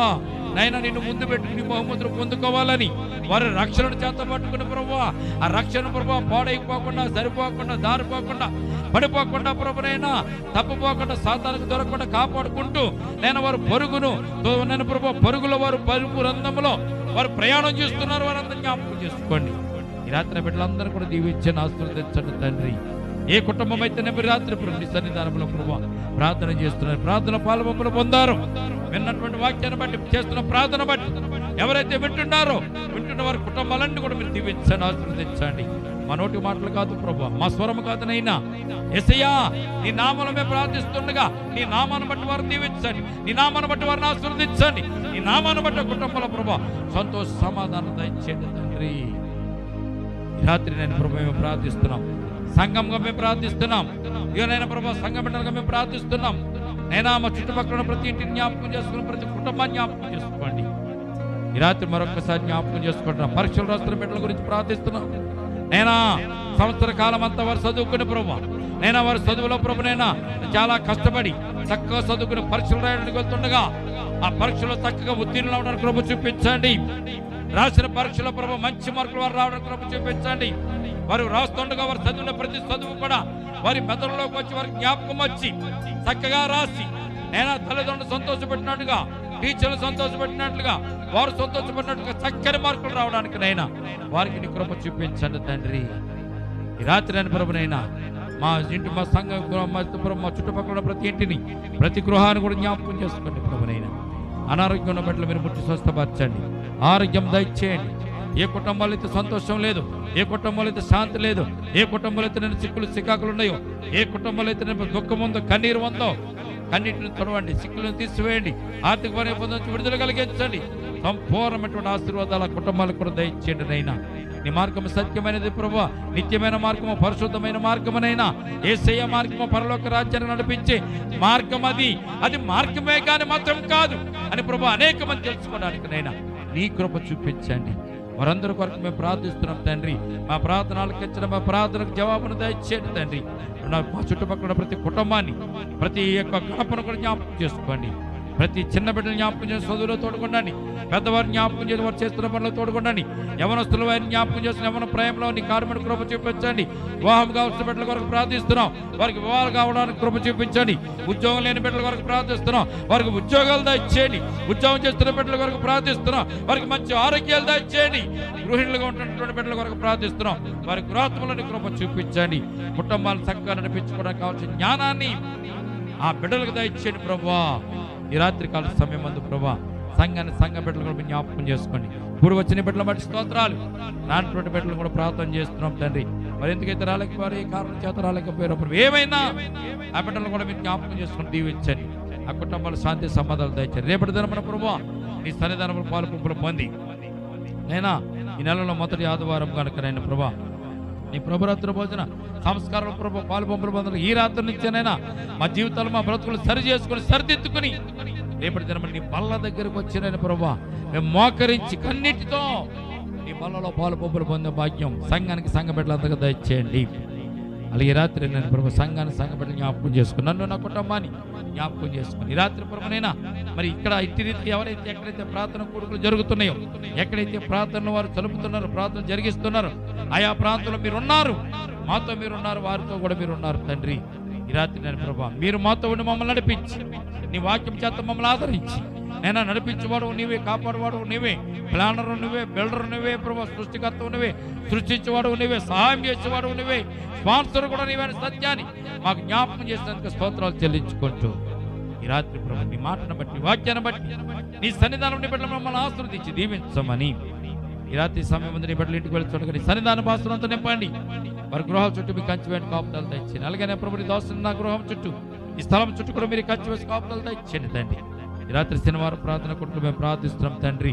నైనా నిన్ను ముందు పెట్టుకుని బహుమతులు పొందుకోవాలని వారి రక్షణను చేత పట్టుకుని ప్రభువా, ఆ రక్షణ ప్రభువా పాడైపోకుండా, సరిపోకుండా, దారిపోకుండా, పడిపోకుండా ప్రభునైనా తప్పిపోకుండా, సాతానికి దొరకకుండా కాపాడుకుంటూ నేను వారు పరుగును నేను ప్రభు పరుగులో వారు పరుగు రంధంలో వారు ప్రయాణం చేస్తున్నారు. వారందరినీ జ్ఞాపకం చేసుకోండి. ఈ రాత్రి బిడ్డలందరూ కూడా దీవించండి, ఆశీర్వదించండి తండ్రి. ఏ కుటుంబం అయితే నెమ్మది రాత్రి ప్రభు సన్నిధానంలో ప్రభు ప్రార్థన చేస్తున్నారు, ప్రార్థన పాల్పొంపులు పొందారు. విన్నటువంటి వాక్యాన్ని బట్టి, చేస్తున్న ప్రార్థన బట్టి ఎవరైతే వింటున్నారో వింటున్న వారి కుటుంబాలన్నీ కూడా మీరు దీవించండి, ఆశీర్వదించండి. మా నోటి మాటలు కాదు ప్రభు, మా స్వరం కాదునైనా యేసయ్యా నీ నామములో మేము ప్రార్థిస్తుండగా నీ నామాన్ని బట్టి వారిని దీవించండి, నీ నామాన్ని బట్టి వారిని ఆశీర్వదించండి, నీ నామాన్ని బట్టి కుటుంబంలో ప్రభు సంతోష సమాధానం దయచేయండి తండ్రి. రాత్రి నేను ప్రభు మేము ప్రార్థిస్తున్నాం, సంఘంగా మేము ప్రార్థిస్తున్నాం, ఇకనైనా ప్రభు సంఘ బిడ్డలుగా మేము ప్రార్థిస్తున్నాం. నైనా మా చుట్టుపక్కల ప్రతి ఇంటిని జ్ఞాపకం చేసుకుని ప్రతి కుటుంబాన్ని జ్ఞాపకం చేసుకోండి. ఈ రాత్రి మరొకసారి జ్ఞాపకం చేసుకుంటున్నాం. పరీక్షలు రాస్తున్న బిడ్డల గురించి ప్రార్థిస్తున్నాం. నైనా సంవత్సర కాలం అంతా వారు చదువుకుని ప్రభు, నైనా వారి చదువులో ప్రభు నైనా చాలా కష్టపడి చక్కగా చదువుకుని పరీక్షలు రాయడానికి వెళ్తుండగా ఆ పరీక్షలో చక్కగా ఉత్తీర్ణులు అవడానికి ప్రభు చూపించండి. రాసిన పరీక్షలో ప్రభు మంచి మార్కులు వారు రావడానికి ప్రభు చూపించండి. వారు రాస్తుండగా వారు చదివిన ప్రతి చదువు కూడా వారి మెదడులోకి వచ్చి వారికి జ్ఞాపకం వచ్చి చక్కగా రాసి నేను తల్లిదండ్రులు సంతోషపెట్టినట్టుగా, టీచర్లు సంతోషపెట్టినట్లుగా, వారు సంతోషపడినట్టుగా చక్కని మార్కులు రావడానికి నైనా వారికి నీ కృప చూపించండి తండ్రి. ఈ రాత్రి అని ప్రభునైనా మా ఇంటి మా సంఘం మా చుట్టుపక్కల ప్రతి ఇంటిని ప్రతి గృహాన్ని కూడా జ్ఞాపకం చేసుకోండి ప్రభునైనా. అనారోగ్యం ఉన్న బిడ్డలు మీరు ముట్టి స్వస్థపరచండి, ఆరోగ్యం దయచేయండి. ఏ కుటుంబాలు అయితే సంతోషం లేదు, ఏ కుటుంబాలు అయితే శాంతి లేదు, ఏ కుటుంబాలు అయితే నేను చిక్కులు చికాకులు ఉన్నాయో, ఏ కుటుంబాలు అయితే నేను దుఃఖం ఉందో, కన్నీరు ఉందో, కన్నిటిని తొడవండి, సిక్కులను తీసివేయండి, ఆర్థికమైన ఇబ్బంది నుంచి విడుదల కలిగించండి. సంపూర్ణమైనటువంటి ఆశీర్వాదాల కుటుంబాలకు కూడా దయచేయండి నైనా. నీ మార్గము సత్యమైనది ప్రభువా, నిత్యమైన మార్గము, పరిశుద్ధమైన మార్గమునైనా యేసయ్య మార్గము, పరలోక రాజ్యాన్ని నడిపించే మార్గం అది మార్గమే కానీ మాత్రం కాదు అని ప్రభు అనేక మంది తెలుసుకోవడానికి నైనా నీ కృప చూపించండి. వారందరి కొరకు మేము ప్రార్థిస్తున్నాం తండ్రి. మా ప్రార్థన ఆలకించిన మా ప్రార్థనకు జవాబును దయచేయండి తండ్రి. మా చుట్టుపక్కల ప్రతి కుటుంబాన్ని, ప్రతి యొక్క గడపను కూడా జ్ఞాపకం చేసుకోండి. ప్రతి చిన్న బిడ్డలు జ్ఞాపకం చేసి చదువులో తోడుకొండండి, పెద్దవారిని జ్ఞాపకం చేసి వారు చేస్తున్న పనులు తోడుకొండండి, యవనస్తుల వారిని జ్ఞాపకం చేసిన యవన ప్రేమలో నీ కార్మిక కృప చూపించండి. వివాహం కావాల్సిన బిడ్డల కొరకు ప్రార్థిస్తున్నాం, వారికి వివాహాలు కావడానికి కృప చూపించండి. ఉద్యోగం లేని బిడ్డల కొరకు ప్రార్థిస్తున్నాం, వారికి ఉద్యోగాలు దయచేయండి. ఉద్యోగం చేస్తున్న బిడ్డల కొరకు ప్రార్థిస్తున్నాం, వారికి మంచి ఆరోగ్యాలు దయచేయండి. గృహిణులుగా ఉంటున్నటువంటి బిడ్డల కొరకు ప్రార్థిస్తున్నాం, వారి గృహాత్మలని కృప చూపించండి. కుటుంబాలను చక్కగా నడిపించుకోవడానికి కావాల్సిన జ్ఞానాన్ని ఆ బిడ్డలకు దయచేయండి ప్రభువా. ఈ రాత్రి కాల సమయం అందు ప్రభా సంఘాన్ని, సంఘ బిడ్డలు కూడా జ్ఞాపకం చేసుకోండి. ఇప్పుడు వచ్చిన బిడ్డల బట్టి స్తోత్రాలు, రానటువంటి బిడ్డలు కూడా ప్రార్థన చేస్తున్నాం తండ్రి. మరి ఎందుకైతే రాలేకపోయారు, ఏ కారణం చేత రాలేకపోయారు ప్రభు, ఏమైనా ఆ బిడ్డలు కూడా మీరు జ్ఞాపకం చేసుకుని దీవించండి. ఆ కుటుంబాలు శాంతి సమాధానాలు దయచేయండి. రేపటి దినమున ప్రభు నీ సన్నిధానములు పాలుపంపులు పొంది నైనా ఈ నెలలో మొదటి ఆదివారం కనుక నైనా ప్రభా నీ ప్రభురాత్రి భోజన సంస్కారం ప్రభు పాలుపంపులు పొందాలి. ఈ రాత్రి నుంచేనైనా మా జీవితాలు, మా బ్రతుకులు సరి చేసుకుని సరిదిద్దుకుని రేపటి దినం నీ బల్ల దగ్గరకు వచ్చిన ప్రభా మేము మోకరించి కన్నిటితో నీ బల్లలో పాలుపంపులు పొందే భాగ్యం సంఘానికి, సంఘ బిడ్డలందరికీ దయచేయండి. అలాగే ఈ రాత్రి నేను ప్రభు సంఘాన్ని, సంఘ బిడ్డలు జ్ఞాపకం చేసుకుని నన్ను, నా కుటుంబాన్ని జ్ఞాపకం చేసుకుని ఈ రాత్రి ప్రభునైనా మరి ఇక్కడ ఇంటి రీతి ఎవరైతే ఎక్కడైతే ప్రార్థన కూడుకులు జరుగుతున్నాయో, ఎక్కడైతే ప్రార్థనలు వారు చలుపుతున్నారో, ప్రార్థన జరిగిస్తున్నారో ఆయా ప్రాంతంలో మీరున్నారు, మాతో మీరున్నారు, వారితో కూడా మీరున్నారు తండ్రి. ఈ రాత్రి నేను ప్రభా మీరు మాతో ఉండి మమ్మల్ని నడిపించి నీ వాక్యం చేత మమ్మల్ని ఆదరించి నేను నడిపించేవాడు నీవే, కాపాడువాడు నీవే, ప్లానరు నువ్వే, బిల్డరు నువ్వే ప్రభా, సృష్టికర్తవు నువ్వే, సృష్టించేవాడు నువ్వే, సహాయం చేసేవాడు నువ్వే, స్పాన్సర్ కూడా నీవే సత్యాన్ని మాకు జ్ఞాపకం చేసినందుకు స్తోత్రాలు చెల్లించుకుంటూ ఈ రాత్రి ప్రభు నీ మాటను బట్టి, వాక్యాన్ని బట్టి నీ సన్నిధానం నీ బిడ్డలు మమ్మల్ని ఆశీర్వదించి దీవించమని ఈ రాత్రి సమయం నీ బిడ్డలు ఇంటికి వెళ్తుండగా నీ సన్నిధాన భాషలంతా నింపండి. వారి గృహాల చుట్టూ మీ కంచి వేయండి, కాపుదలు తెచ్చింది. అలాగే ప్రభు నీ దోస్తున్న నా గృహం చుట్టూ, ఈ స్థలం చుట్టూ కూడా మీరు కంచి వేసి కాపుదలు తెచ్చండి తండ్రి. ఈ రాత్రి శనివారం ప్రార్థన కొట్లు మేము ప్రార్థిస్తున్నాం తండ్రి.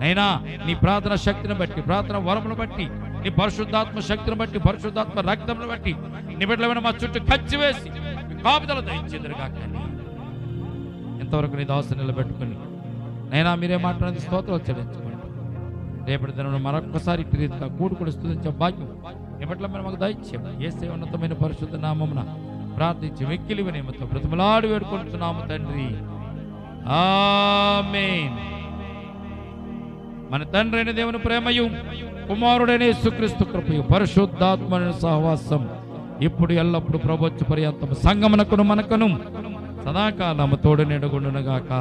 నైనా నీ ప్రార్థన శక్తిని బట్టి, ప్రార్థన వరమును బట్టి, నీ పరిశుద్ధాత్మ శక్తిని బట్టి, పరిశుద్ధాత్మ రక్తమును బట్టి నీ బిడ్డలమైన మా చుట్టూ కచ్చి వేసి కాపుదల దయచేదురుగా. కానీ ఇంతవరకు నీ దాసు నిలబెట్టుకుని నైనా మీరే మాట్లాడిన స్తోత్రాలు చెల్లించుకోండి. రేపటి దినం మరొకసారి ఇటు రీతిగా కూడుకుని స్తుతించే భాగ్యం నీ బిడ్డల మాకు దయచేయండి. యేసే ఉన్నతమైన పరిశుద్ధ నామమున ప్రార్థించి మిక్కిలి వినయముతో బ్రతిమలాడి వేడుకుంటున్నాము తండ్రి. ఆమేన్. మన తండ్రి అయిన దేవుని ప్రేమయు, కుమారుడైన యేసుక్రీస్తు కృపయు, పరిశుద్ధాత్మని సహవాసం ఇప్పుడు ఎల్లప్పుడు ప్రభుత్వ పర్యంతం సంగమునకును మనకును సదాకాలము తోడు నెడుగుండునుగాక.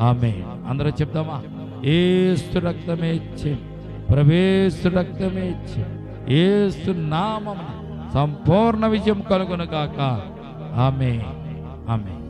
ఆమేన్. అందరూ చెప్దామా? యేసు రక్తమే ఇచ్చి, ప్రవేశు రక్తమే ఇచ్చి, యేసు నామమున సంపూర్ణ విజయం కలుగునుగాక. ఆమేన్. ఆమేన్.